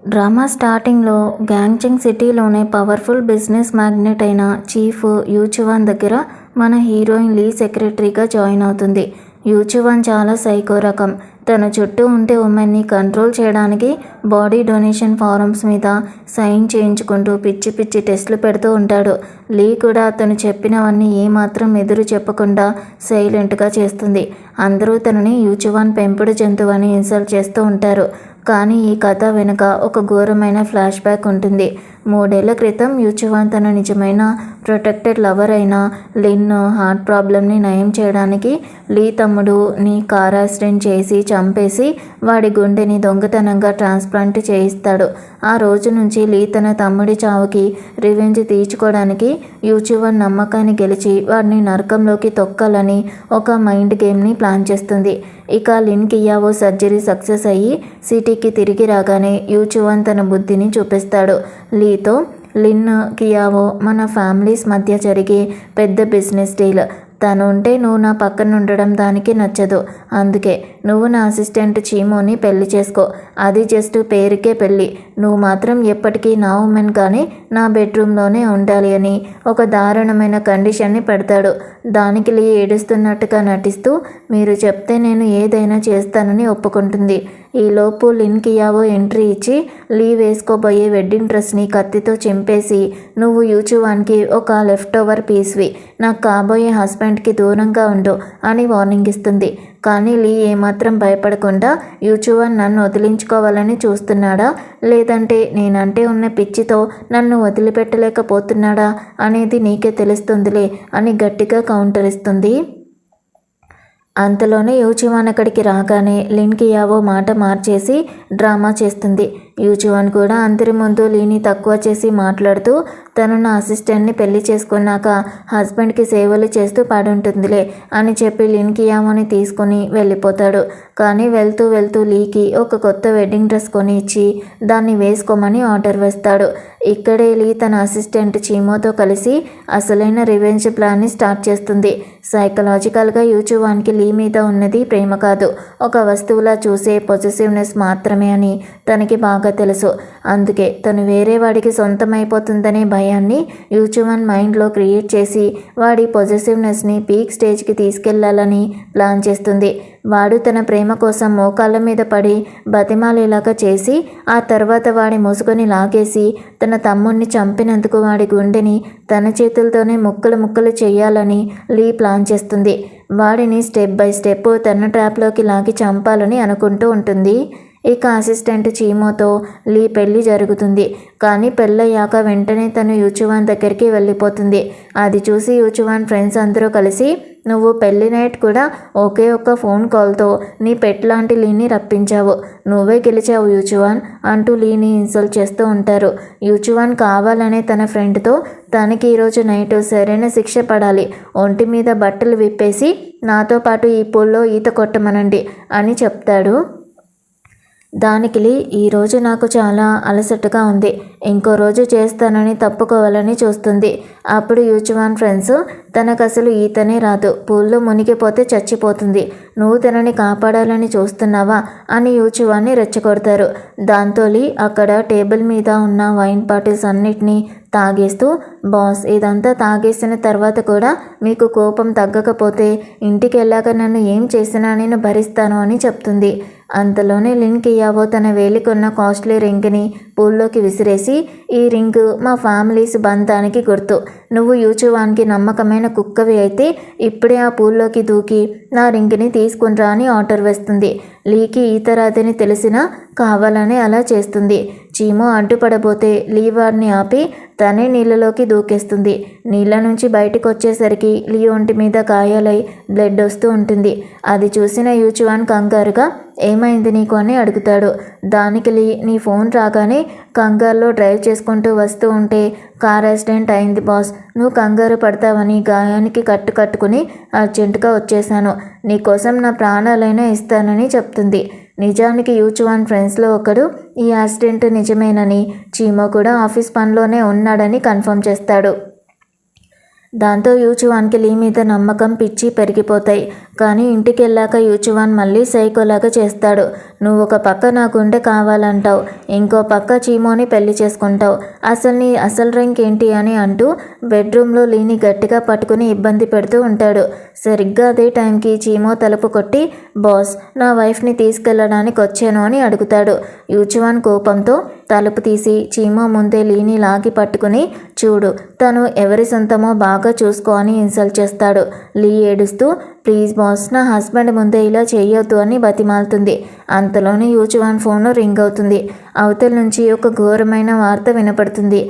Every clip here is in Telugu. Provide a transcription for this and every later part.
డ్రామా స్టార్టింగ్లో గ్యాంగ్చంగ్ సిటీలోనే పవర్ఫుల్ బిజినెస్ మ్యాగ్నెట్ అయిన చీఫ్ యూచువాన్ దగ్గర మన హీరోయిన్ లీ సెక్రటరీగా జాయిన్ అవుతుంది. యూచువాన్ చాలా సైకో రకం. తన చుట్టూ ఉంటే ఉమెన్ని కంట్రోల్ చేయడానికి బాడీ డొనేషన్ ఫారమ్స్ మీద సైన్ చేయించుకుంటూ పిచ్చి పిచ్చి టెస్టులు పెడుతూ ఉంటాడు. లీ కూడా తను చెప్పినవన్నీ ఏమాత్రం ఎదురు చెప్పకుండా సైలెంట్గా చేస్తుంది. అందరూ తనని యూచువాన్ పెంపుడు జంతువు అని ఇన్సల్ట్ చేస్తూ ఉంటారు. కానీ ఈ కథ వెనుక ఒక ఘోరమైన ఫ్లాష్ బ్యాక్ ఉంటుంది. 3 ఏళ్ల క్రితం యూచువాన్ తన నిజమైన ప్రొటెక్టెడ్ లవర్ అయిన లిన్ హార్ట్ ప్రాబ్లమ్ని నయం చేయడానికి లీ తమ్ముడుని కార్ యాక్సిడెంట్ చేసి చంపేసి వాడి గుండెని దొంగతనంగా ట్రాన్స్ప్లాంట్ చేయిస్తాడు. ఆ రోజు నుంచి లీ తన తమ్ముడి చావుకి రివెంజ్ తీర్చుకోవడానికి యూచువాన్ నమ్మకాన్ని గెలిచి వాడిని నరకంలోకి తొక్కాలని ఒక మైండ్ గేమ్ని ప్లాన్ చేస్తుంది. ఇక లిన్ కియావో సర్జరీ సక్సెస్ అయ్యి సిటీకి తిరిగి రాగానే యూచువాన్ తన బుద్ధిని చూపిస్తాడు. లీతో లిన్ కియావో మన ఫ్యామిలీస్ మధ్య జరిగే పెద్ద బిజినెస్ డీల్. తను ఉంటే నువ్వు నా పక్కన ఉండడం దానికి నచ్చదు. అందుకే నువ్వు నా అసిస్టెంట్ చీమోని పెళ్లి చేసుకో. అది జస్ట్ పేరుకే పెళ్ళి. నువ్వు మాత్రం ఎప్పటికీ నా ఉమెన్ కానీ నా బెడ్రూమ్లోనే ఉండాలి అని ఒక దారుణమైన కండిషన్ని పెడతాడు. దానికి లీ ఏడుస్తున్నట్టుగా నటిస్తూ మీరు చెప్తే నేను ఏదైనా చేస్తానని ఒప్పుకుంటుంది. ఈలోపు లిన్ కియావో ఎంట్రీ ఇచ్చి లీ వేసుకోబోయే వెడ్డింగ్ డ్రెస్ని కత్తితో చింపేసి నువ్వు యూచువాన్కి ఒక లెఫ్ట్ ఓవర్ పీస్వి, నాకు కాబోయే హస్బెండ్కి దూరంగా ఉండు అని వార్నింగ్ ఇస్తుంది. కానీ లీ ఏమాత్రం భయపడకుండా యూచువాన్ నన్ను వదిలించుకోవాలని చూస్తున్నాడా లేదంటే నేనంటే ఉన్న పిచ్చితో నన్ను వదిలిపెట్టలేకపోతున్నాడా అనేది నీకే తెలుస్తుందిలే అని గట్టిగా కౌంటర్ ఇస్తుంది. అంతలోనే యూచువాన్ అక్కడికి రాగానే లిన్ కియావో మాట మార్చేసి డ్రామా చేస్తుంది. యూచువాన్ కూడా అందరి ముందు లీని తక్కువ చేసి మాట్లాడుతూ తను నా అసిస్టెంట్ని పెళ్లి చేసుకున్నాక హస్బెండ్కి సేవలు చేస్తూ పడుంటుందిలే అని చెప్పి లిన్ కియావోని తీసుకుని వెళ్ళిపోతాడు. కానీ వెళ్తూ వెళ్తూ లీకి ఒక కొత్త వెడ్డింగ్ డ్రెస్ కొని ఇచ్చి దాన్ని వేసుకోమని ఆర్డర్ వేస్తాడు. ఇక్కడే లీ తన అసిస్టెంట్ చీమోతో కలిసి అసలైన రివెంజ్ ప్లాన్ని స్టార్ట్ చేస్తుంది. సైకలాజికల్గా యూచువాన్కి లీ మీద ఉన్నది ప్రేమ కాదు, ఒక వస్తువులా చూసే పొజెసివ్నెస్ మాత్రమే అని తనకి బాగా తెలుసు. అందుకే తను వేరే వాడికి సొంతమైపోతుందనే భయాన్ని యూచువాన్ మైండ్లో క్రియేట్ చేసి వాడి పొజెసివ్నెస్ని పీక్ స్టేజ్కి తీసుకెళ్లాలని ప్లాన్ చేస్తుంది. వాడు తన ప్రేమ కోసం మోకాళ్ళ మీద పడి బతిమాలేలాగా చేసి ఆ తర్వాత వాడి ముసుగుని లాగేసి తన తమ్ముడిని చంపినందుకు వాడి గుండెని తన చేతులతోనే ముక్కలు ముక్కలు చేయాలని లీ ప్లాన్ చేస్తుంది. వాడిని స్టెప్ బై స్టెప్ తన ట్రాప్లోకి లాగి చంపాలని అనుకుంటూ ఉంటుంది. ఇక అసిస్టెంట్ చీమోతో లీ పెళ్లి జరుగుతుంది. కానీ పెళ్ళయ్యాక వెంటనే తను యూచువాన్ దగ్గరికి వెళ్ళిపోతుంది. అది చూసి యూచువాన్ ఫ్రెండ్స్ అందరూ కలిసి నువ్వు పెళ్లి నైట్ కూడా ఒకే ఒక్క ఫోన్ కాల్తో నీ పెట్ లాంటి లీని రప్పించావు, నువ్వే గెలిచావు యూచువాన్ అంటూ లీని ఇన్సల్ట్ చేస్తూ ఉంటారు. యూచువాన్ కావాలనే తన ఫ్రెండ్తో తనకి ఈరోజు నైట్ సరైన శిక్ష పడాలి, ఒంటి మీద బట్టలు విప్పేసి నాతో పాటు ఈ పూల్లో ఈత కొట్టమనండి అని చెప్తాడు. దానికి లీ ఈరోజు నాకు చాలా అలసటగా ఉంది, ఇంకో రోజు చేస్తానని తప్పుకోవాలని చూస్తుంది. అప్పుడు యూచువాన్ ఫ్రెండ్స్ తనకు అసలు ఈతనే రాదు, పూల్లో మునిగిపోతే చచ్చిపోతుంది, నువ్వు తనని కాపాడాలని చూస్తున్నావా అని యూచువాన్ని రెచ్చగొడతారు. దాంతో లీ అక్కడ టేబుల్ మీద ఉన్న వైన్ బాటిల్స్ అన్నిటినీ తాగేస్తూ బాస్ ఇదంతా తాగేసిన తర్వాత కూడా మీకు కోపం తగ్గకపోతే ఇంటికి వెళ్ళాక నన్ను ఏం చేసినా నేను భరిస్తాను అని చెప్తుంది. అంతలోనే లిన్ కియావో తన వేలికున్న కాస్ట్లీ రింగ్ని పూల్లోకి విసిరేసి ఈ రింగ్ మా ఫ్యామిలీస్ బంధానికి గుర్తు, నువ్వు యూచువాన్కి నమ్మకమైన కుక్కవి అయితే ఇప్పుడే ఆ పూల్లోకి దూకి నా రింగ్ని తీసుకునిరా అని ఆర్డర్ వేస్తుంది. లీకి ఈత రాదని తెలిసినా కావాలనే అలా చేస్తుంది. చీమో అడ్డుపడబోతే లీ వాడిని ఆపి తనే నీళ్ళలోకి దూకేస్తుంది. నీళ్ళ నుంచి బయటకు వచ్చేసరికి లీ ఒంటి మీద గాయాలై బ్లడ్ వస్తూ ఉంటుంది. అది చూసిన యూచువాన్ కంగారుగా ఏమైంది నీకు అని అడుగుతాడు. దానికి లీ నీ ఫోన్ రాగానే కంగారులో డ్రైవ్ చేసుకుంటూ వస్తూ ఉంటే కార్ యాక్సిడెంట్ అయింది బాస్, నువ్వు కంగారు పడతావని గాయానికి కట్టుకుని అర్జెంటుగా వచ్చేసాను, నీకోసం నా ప్రాణాలైనా ఇస్తానని చెప్తుంది. నిజానికి యూచువాన్ ఫ్రెండ్స్లో ఒకడు ఈ యాక్సిడెంట్ నిజమేనని చీమో కూడా ఆఫీస్ పనిలోనే ఉన్నాడని కన్ఫర్మ్ చేస్తాడు. దాంతో యూచువాన్కి లీ మీద నమ్మకం పిచ్చి పెరిగిపోతాయి. కానీ ఇంటికి వెళ్ళాక యూచువాన్ మళ్ళీ సైకోలాగా చేస్తాడు. నువ్వు ఒక పక్క నా గుండె కావాలంటావు, ఇంకో పక్క చీమోని పెళ్లి చేసుకుంటావు, అసలు నీ అసలు ర్యాంక్ ఏంటి అని అంటూ బెడ్రూమ్లో లీని గట్టిగా పట్టుకుని ఇబ్బంది పెడుతూ ఉంటాడు. సరిగ్గా అదే టైంకి చీమో తలుపు కొట్టి, బాస్ నా వైఫ్ని తీసుకెళ్ళడానికి వచ్చాను అని అడుగుతాడు. యూచువాన్ కోపంతో తలుపు తీసి చీమో ముందే లీని లాగి పట్టుకుని, చూడు తను ఎవరి సొంతమో బాగా చూసుకో అని ఇన్సల్ట్ చేస్తాడు. లీ ఏడుస్తూ, ప్లీజ్ బాస్ నా హస్బెండ్ ముందే ఇలా చేయొద్దు అని బతిమాలుతుంది. అంతలోనే యూచువాన్ ఫోన్ రింగ్ అవుతుంది. అవతల నుంచి ఒక ఘోరమైన వార్త వినపడుతుంది.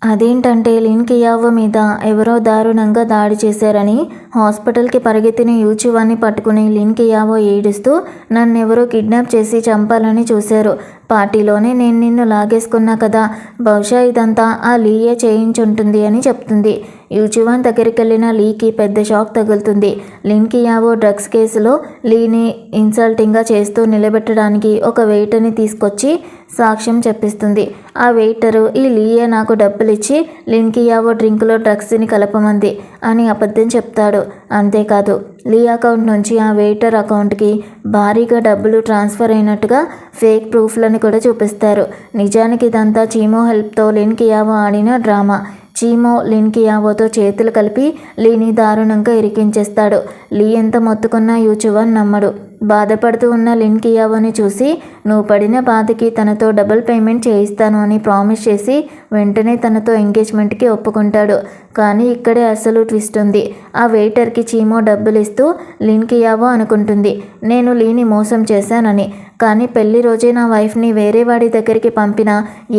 అదేంటంటే లిన్ కియావో మీద ఎవరో దారుణంగా దాడి చేశారని. హాస్పిటల్కి పరిగెత్తిన యూచువాన్ని పట్టుకుని లిన్ కియావో ఏడుస్తూ, నన్నెవరో కిడ్నాప్ చేసి చంపాలని చూశారు. పార్టీలోనే నేను నిన్ను లాగేసుకున్నా కదా, బహుశా ఇదంతా ఆ లీయే చేయించుంటుంది అని చెప్తుంది. యూచువాన్ దగ్గరికి వెళ్ళిన లీకి పెద్ద షాక్ తగులుతుంది. లిన్ కియావో డ్రగ్స్ కేసులో లీని ఇన్సల్టింగ్గా చేస్తూ నిలబెట్టడానికి ఒక వెయిటర్ని తీసుకొచ్చి సాక్ష్యం చెప్పిస్తుంది. ఆ వెయిటరు ఈ లీయే నాకు డబ్బులు ఇచ్చి లిన్ కియావో డ్రింకులో డ్రగ్స్ని కలపమంది అని అబద్ధం చెప్తాడు. అంతేకాదు లీ అకౌంట్ నుంచి ఆ వెయిటర్ అకౌంట్కి భారీగా డబ్బులు ట్రాన్స్ఫర్ అయినట్టుగా ఫేక్ ప్రూఫ్లను కూడా చూపిస్తారు. నిజానికి ఇదంతా చీమో హెల్ప్తో లిన్ కియావో ఆడిన డ్రామా. చీమో లిన్ కియావోతో చేతులు కలిపి లీని దారుణంగా ఇరికించేస్తాడు. లీ ఎంత మొత్తుకున్నా యూచువాన్ నమ్మడు. బాధపడుతూ ఉన్న లిన్ కియావోని చూసి, నువ్వు పడిన బాధకి తనతో డబుల్ పేమెంట్ చేయిస్తాను అని ప్రామిస్ చేసి వెంటనే తనతో ఎంగేజ్మెంట్కి ఒప్పుకుంటాడు. కానీ ఇక్కడే అసలు ట్విస్ట్ ఉంది. ఆ వెయిటర్కి చీమో డబ్బులు ఇస్తూ లిన్ కియావో అనుకుంటుంది నేను లీని మోసం చేశానని. కానీ పెళ్లి రోజే నా వైఫ్ని వేరే వాడి దగ్గరికి పంపిన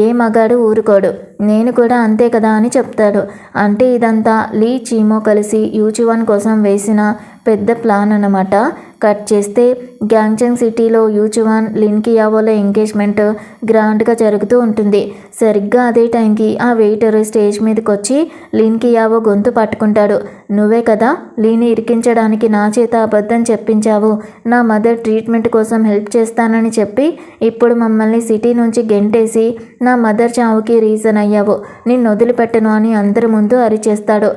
ఏ మగాడు ఊరుకోడు, నేను కూడా అంతే కదా అని చెప్తాడు. అంటే ఇదంతా లీ చీమో కలిసి యూచువాన్ కోసం వేసిన పెద్ద ప్లాన్ అన్నమాట. కట్ చేస్తే గ్యాంగ్చంగ్ సిటీలో యూచువాన్ లిన్ కియావోల ఎంగేజ్మెంట్ గ్రాండ్గా జరుగుతూ ఉంటుంది. సరిగ్గా అదే టైంకి ఆ వెయిటర్ స్టేజ్ మీదకి వచ్చి లిన్ కియావో గొంతు పట్టుకుంటాడు. నువ్వే కదా లీని ఇరికించడానికి నా చేత అబద్ధం చెప్పించావు, నా మదర్ ట్రీట్మెంట్ కోసం హెల్ప్ చేస్తానని చెప్పి ఇప్పుడు మమ్మల్ని సిటీ నుంచి గెంటేసి నా మదర్ చావుకి రీజన్ అయ్యావు, నిన్ను వదిలిపెట్టను అని అందరి ముందు అరిచేస్తాడు.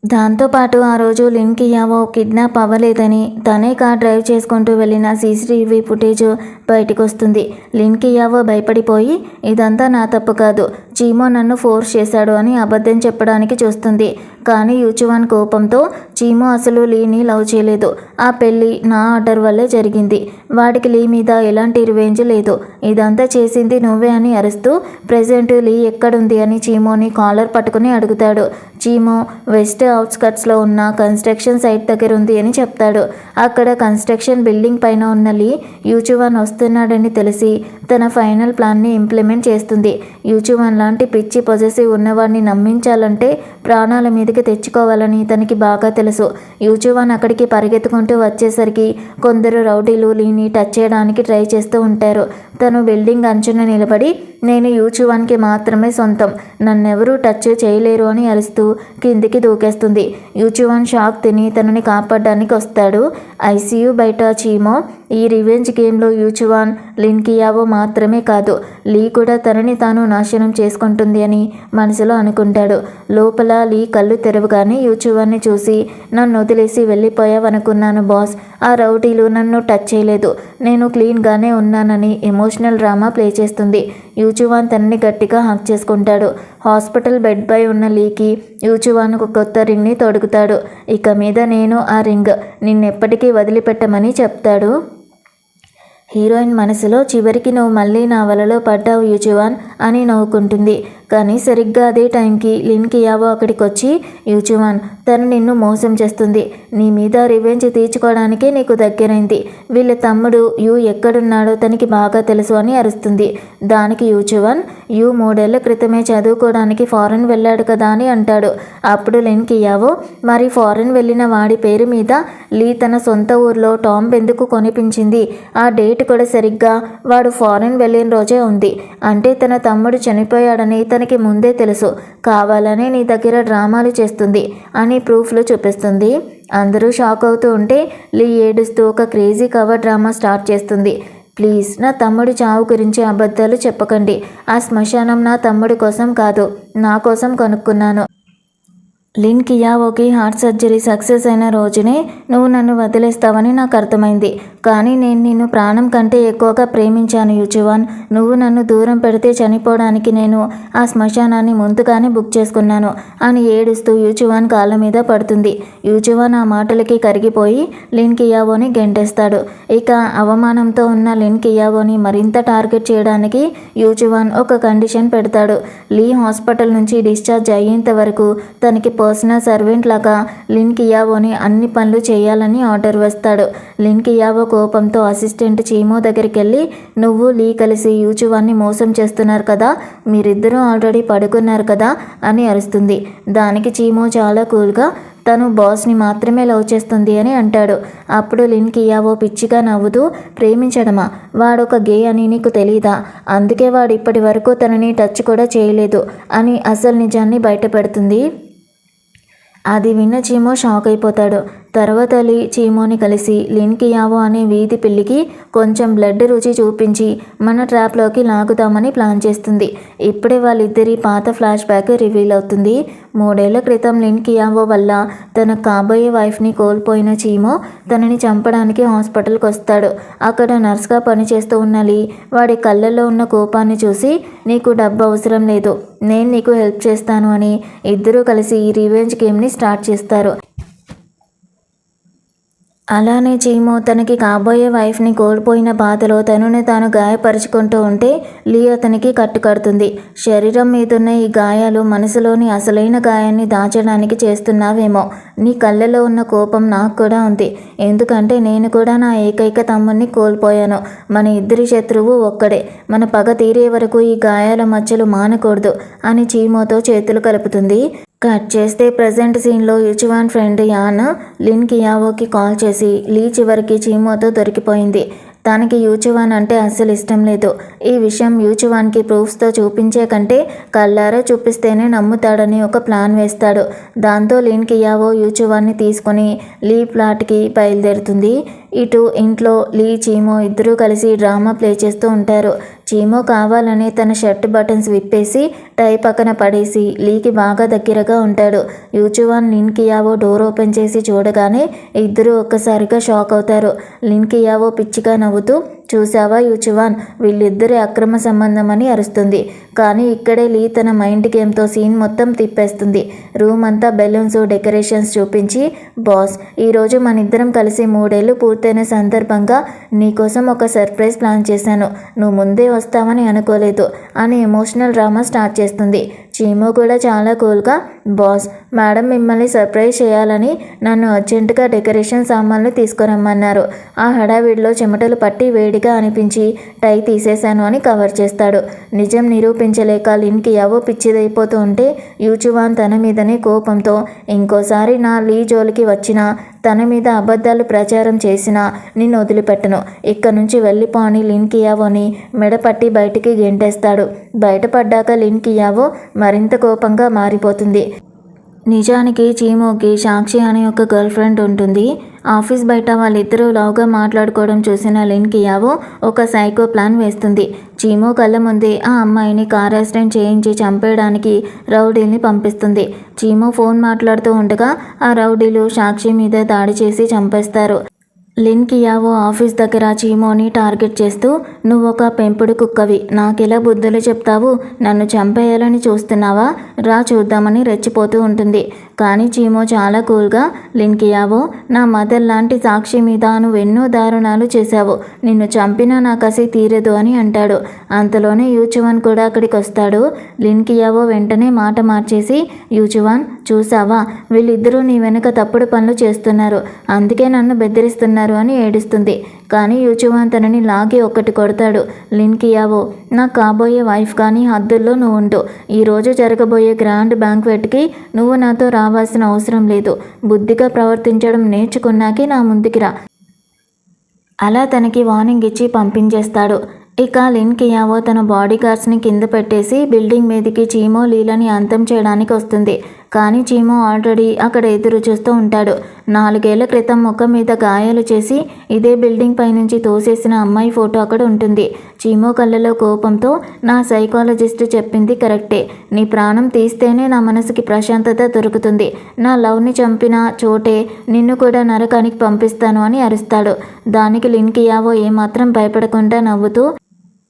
దాంతోపాటు ఆ రోజు లిన్ కియావో కిడ్నాప్ అవ్వలేదని తనే కార్ డ్రైవ్ చేసుకుంటూ వెళ్ళిన సీసీటీవీ ఫుటేజ్ బయటకు వస్తుంది. లిన్ కియావో భయపడిపోయి, ఇదంతా నా తప్పు కాదు, చీమో నన్ను ఫోర్స్ చేశాడు అని అబద్ధం చెప్పడానికి చూస్తుంది. కానీ యూచువాన్ కోపంతో, చీమో అసలు లీని లవ్ చేయలేదు, ఆ పెళ్ళి నా ఆర్డర్ వల్లే జరిగింది, వాడికి లీ మీద ఎలాంటి రివెంజ్ లేదు, ఇదంతా చేసింది నువ్వే అని అరుస్తూ ప్రెజెంట్ లీ ఎక్కడుంది అని చీమోని కాలర్ పట్టుకుని అడుగుతాడు. చీమో వెస్ట్ అవుట్స్కట్స్లో ఉన్న కన్స్ట్రక్షన్ సైట్ దగ్గర ఉంది అని చెప్తాడు. అక్కడ కన్స్ట్రక్షన్ బిల్డింగ్ పైన ఉన్న లీ యూచువాన్ వస్తున్నాడని తెలిసి తన ఫైనల్ ప్లాన్ని ఇంప్లిమెంట్ చేస్తుంది. యూచువాన్ లాంటి పిచ్చి పొజెసివ్ ఉన్నవాడిని నమ్మించాలంటే ప్రాణాల మీదకి తెచ్చుకోవాలని తనకి బాగా తెలుసు. యూచువాన్ అక్కడికి పరిగెత్తుకుంటూ వచ్చేసరికి కొందరు రౌడీలు లీని టచ్ చేయడానికి ట్రై చేస్తూ ఉంటారు. తను బిల్డింగ్ అంచున నిలబడి, నేను యూచువాన్కి మాత్రమే సొంతం, నన్నెవరూ టచ్ చేయలేరు అని అరుస్తూ కిందికి దూకేస్తుంది. యూచువాన్ షాక్ తిని తనని కాపాడడానికి వస్తాడు. ఐసీయూ బయట చీమో, ఈ రివెంజ్ గేమ్లో యూచువాన్ లిన్ కియావో మాత్రమే కాదు, లీ కూడా తనని తాను నాశనం చేసుకుంటుంది అని మనసులో అనుకుంటాడు. లోపల లీ కళ్ళు తెరవగానే యూచువాన్ని చూసి, నన్ను వదిలేసి వెళ్ళిపోయావనుకున్నాను బాస్, ఆ రౌడీలు నన్ను టచ్ చేయలేదు, నేను క్లీన్గానే ఉన్నానని ఎమోషనల్ డ్రామా ప్లే చేస్తుంది. యూచువాన్ తనని గట్టిగా హక్ చేసుకుంటాడు. హాస్పిటల్ బెడ్పై ఉన్న లీకి యూచువాన్ ఒక కొత్త రింగ్ని తొడుగుతాడు. ఇక మీద నేను ఆ రింగ్ నిన్నెప్పటికీ వదిలిపెట్టమని చెప్తాడు. హీరోయిన్ మనసులో, చివరికి నువ్వు మళ్ళీ నా వలలో పడ్డావు యూచువాన్ అని నవ్వుకుంటుంది. కానీ సరిగ్గా అదే టైంకి లిన్ కియావో అక్కడికి వచ్చి, యూచువాన్ తను నిన్ను మోసం చేస్తుంది, నీ మీద రివెంజ్ తీర్చుకోవడానికే నీకు దగ్గరైంది, వీళ్ళ తమ్ముడు యూ ఎక్కడున్నాడో తనకి బాగా తెలుసు అని అరుస్తుంది. దానికి యూచువాన్, యూ 3 ఏళ్ల క్రితమే చదువుకోవడానికి ఫారెన్ వెళ్ళాడు కదా అని అంటాడు. అప్పుడు లిన్ కియావో, మరి ఫారెన్ వెళ్ళిన వాడి పేరు మీద లీ తన సొంత ఊర్లో టాంబ్ ఎందుకు కొనిపించింది, ఆ డేట్ కూడా సరిగ్గా వాడు ఫారెన్ వెళ్ళిన రోజే ఉంది, అంటే తన తమ్ముడు చనిపోయాడని తనకి ముందే తెలుసు, కావాలనే నీ దగ్గర డ్రామాలు చేస్తుంది అని ప్రూఫ్లు చూపిస్తుంది. అందరూ షాక్ అవుతూ ఉంటే లీ ఏడుస్తూ ఒక క్రేజీ కవర్ డ్రామా స్టార్ట్ చేస్తుంది. ప్లీజ్ నా తమ్ముడి చావు గురించి అబద్ధాలు చెప్పకండి, ఆ శ్మశానం నా తమ్ముడి కోసం కాదు, నా కోసం కొనుక్కున్నాను, లిన్ కియావోకి హార్ట్ సర్జరీ సక్సెస్ అయిన రోజునే నువ్వు నన్ను వదిలేస్తావని నాకు అర్థమైంది. కానీ నేను నిన్ను ప్రాణం కంటే ఎక్కువగా ప్రేమించాను యూచువాన్. నువ్వు నన్ను దూరం పెడితే చనిపోవడానికి నేను ఆ శ్మశానాన్ని ముందుగానే బుక్ చేసుకున్నాను అని ఏడుస్తూ యూచువాన్ కాళ్ళ మీద పడుతుంది. యూచువాన్ ఆ మాటలకి కరిగిపోయి లిన్ కియావోని గెంటేస్తాడు. ఇక అవమానంతో ఉన్న లిన్ కియావోని మరింత టార్గెట్ చేయడానికి యూచువాన్ ఒక కండిషన్ పెడతాడు. లీ హాస్పిటల్ నుంచి డిశ్చార్జ్ అయ్యేంత వరకు తనకి పర్సనల్ సర్వెంట్ లాగా లిన్ కియావోని అన్ని పనులు చేయాలని ఆర్డర్ వేస్తాడు. లిన్ కియావో కోపంతో అసిస్టెంట్ చీమో దగ్గరికి వెళ్ళి, నువ్వు లీ కలిసి యూచువాన్ని మోసం చేస్తున్నారు కదా, మీరిద్దరూ ఆల్రెడీ పడుకున్నారు కదా అని అరుస్తుంది. దానికి చీమో చాలా కూల్గా తను బాస్ని మాత్రమే లవ్ చేస్తుంది అని అంటాడు. అప్పుడు లిన్ కియావో పిచ్చిగా నవ్వుతూ, ప్రేమించడమా, వాడొక గే అని నీకు తెలీదా, అందుకే వాడు ఇప్పటి వరకు తనని టచ్ కూడా చేయలేదు అని అసలు నిజాన్ని బయటపెడుతుంది. అది విన్న చీమో షాక్ అయిపోతాడు. తర్వాత లీ చీమోని కలిసి లిన్ కియావో అనే వీధి పిల్లికి కొంచెం బ్లడ్ రుచి చూపించి మన ట్రాప్లోకి లాగుదామని ప్లాన్ చేస్తుంది. ఇప్పుడే వాళ్ళిద్దరి పాత ఫ్లాష్ బ్యాక్ రివీల్ అవుతుంది. 3 ఏళ్ల క్రితం లిన్ కియావో వల్ల తన కాబోయే వైఫ్ని కోల్పోయిన చీమో తనని చంపడానికి హాస్పిటల్కి వస్తాడు. అక్కడ నర్స్గా పనిచేస్తూ ఉన్న లీ వాడి కళ్ళల్లో ఉన్న కోపాన్ని చూసి, నీకు డబ్బు అవసరం లేదు, నేను నీకు హెల్ప్ చేస్తాను అని ఇద్దరూ కలిసి ఈ రివెంజ్ గేమ్ని స్టార్ట్ చేస్తారు. అలానే చీమో తనకి కాబోయే వైఫ్ని కోల్పోయిన బాధలో తనని తాను గాయపరుచుకుంటూ ఉంటే లీ అతనికి కట్టుకడుతుంది. శరీరం మీదున్న ఈ గాయాలు మనసులోని అసలైన గాయాన్ని దాచడానికి చేస్తున్నావేమో. నీ కళ్ళలో ఉన్న కోపం నాకు కూడా ఉంది, ఎందుకంటే నేను కూడా నా ఏకైక తమ్ముడిని కోల్పోయాను. మన ఇద్దరి శత్రువు ఒక్కడే, మన పగ తీరే వరకు ఈ గాయాల మచ్చలు మానకూడదు అని చీమోతో చేతులు కలుపుతుంది. కట్ చేస్తే ప్రజెంట్ సీన్లో యూచువాన్ ఫ్రెండ్ యాన్ లిన్ కియావోకి కాల్ చేసి లీ చివరికి చీమోతో దొరికిపోయింది. తనకి యూచువాన్ అంటే అస్సలు ఇష్టం లేదు. ఈ విషయం యూచువాన్కి ప్రూఫ్స్తో చూపించే కంటే కళ్ళారా చూపిస్తేనే నమ్ముతాడని ఒక ప్లాన్ వేస్తాడు. దాంతో లిన్ కియావో యూచువాన్ని తీసుకొని లీ ప్లాట్కి బయలుదేరుతుంది. ఇటు ఇంట్లో లీ చీమో ఇద్దరూ కలిసి డ్రామా ప్లే చేస్తూ ఉంటారు. చీమో కావాలని తన షర్ట్ బటన్స్ విప్పేసి టై పక్కన పడేసి లీకి బాగా దగ్గరగా ఉంటాడు. యూచువాన్ లిన్ కియావో డోర్ ఓపెన్ చేసి చూడగానే ఇద్దరూ ఒక్కసారిగా షాక్ అవుతారు. లిన్ కియావో పిచ్చిగా నవ్వుతూ, చూసావా యూచువాన్, వీళ్ళిద్దరి అక్రమ సంబంధం అని అరుస్తుంది. కానీ ఇక్కడే లీ తన మైండ్ గేమ్తో సీన్ మొత్తం తిప్పేస్తుంది. రూమ్ అంతా బెలూన్స్ డెకరేషన్స్ చూపించి, బాస్, ఈరోజు మన ఇద్దరం కలిసి 3 ఏళ్ళు పూర్తయిన సందర్భంగా నీకోసం ఒక సర్ప్రైజ్ ప్లాన్ చేశాను, నువ్వు ముందే వస్తావని అనుకోలేదు అని ఎమోషనల్ డ్రామా స్టార్ట్ చేస్తుంది. చీమో కూడా చాలా కూల్గా, బాస్, మేడం మిమ్మల్ని సర్ప్రైజ్ చేయాలని నన్ను అర్జెంటుగా డెకరేషన్ సామాన్లు తీసుకురమ్మన్నారు. ఆ హడావిడిలో చెమటలు పట్టి వేడిగా అనిపించి టై తీసేశాను అని కవర్ చేస్తాడు. నిజం నిరూపించలేక లిన్ కియావో పిచ్చిదైపోతూ ఉంటే యూచువాన్ తన మీదనే కోపంతో, ఇంకోసారి నా లీ జోలికి వచ్చినా తన మీద అబద్ధాలు ప్రచారం చేసినా నిన్ను వదిలిపెట్టను, ఇక్కడి నుంచి వెళ్ళిపో అని లిన్ కియావోని మెడపట్టి బయటికి గెంటేస్తాడు. బయటపడ్డాక లిన్ కియావో మరింత కోపంగా మారిపోతుంది. నిజానికి చీమోకి సాక్షి అనే ఒక గర్ల్ ఫ్రెండ్ ఉంటుంది. ఆఫీస్ బయట వాళ్ళిద్దరూ లవ్గా మాట్లాడుకోవడం చూసిన లిన్ కియావో ఒక సైకో ప్లాన్ వేస్తుంది. చీమో కళ్ళ ముందే ఆ అమ్మాయిని కార్ యాక్సిడెంట్ చేయించి చంపేయడానికి రౌడీల్ని పంపిస్తుంది. చీమో ఫోన్ మాట్లాడుతూ ఉండగా ఆ రౌడీలు సాక్షి మీద దాడి చేసి చంపేస్తారు. లిన్ కియావో ఆఫీస్ దగ్గర చీమోని టార్గెట్ చేస్తూ, నువ్వు ఒక పెంపుడు కుక్కవి, నాకెలా బుద్ధులు చెప్తావు, నన్ను చంపేయాలని చూస్తున్నావా, రా చూద్దామని రెచ్చిపోతూ ఉంటుంది. కానీ చీమో చాలా కూల్గా, లిన్ కియావో, నా మదర్ లాంటి సాక్షి మీద నువ్వెన్నో దారుణాలు చేశావు, నిన్ను చంపినా నా కసి తీరదు అని అంటాడు. అంతలోనే యూచువాన్ కూడా అక్కడికి వస్తాడు. లిన్ కియావో వెంటనే మాట మార్చేసి, యూచువాన్, చూసావా, వీళ్ళిద్దరూ నీ వెనుక తప్పుడు పనులు చేస్తున్నారు, అందుకే నన్ను బెదిరిస్తున్నారు అని ఏడుస్తుంది. కానీ యూచువాన్ తనని లాగి ఒక్కటి కొడతాడు. లిన్ కియావో, నా కాబోయే వైఫ్ కానీ హద్దుల్లో నువ్వు ఉండు. ఈరోజు జరగబోయే గ్రాండ్ బ్యాంక్వెట్కి నువ్వు నాతో రావాల్సిన అవసరం లేదు. బుద్ధిగా ప్రవర్తించడం నేర్చుకున్నాకే నా ముందుకి రా. అలా తనకి వార్నింగ్ ఇచ్చి పంపించేస్తాడు. ఇక లిన్ కియావో తన బాడీ గార్డ్స్ని కింద పెట్టేసి బిల్డింగ్ మీదకి చీమో లీలని అంతం చేయడానికి వస్తుంది. కానీ చీమో ఆల్రెడీ అక్కడ ఎదురు చూస్తూ ఉంటాడు. 4 ఏళ్ల క్రితం ముఖం మీద గాయాలు చేసి ఇదే బిల్డింగ్ పైనుంచి తోసేసిన అమ్మాయి ఫోటో అక్కడ ఉంటుంది. చీమో కళ్ళలో కోపంతో, నా సైకాలజిస్ట్ చెప్పింది కరెక్టే. నీ ప్రాణం తీస్తేనే నా మనసుకి ప్రశాంతత దొరుకుతుంది. నా లవ్ని చంపిన చోటే నిన్ను కూడా నరకానికి పంపిస్తాను అని అరుస్తాడు. దానికి లిన్ కియావో ఏమాత్రం భయపడకుండా నవ్వుతూ,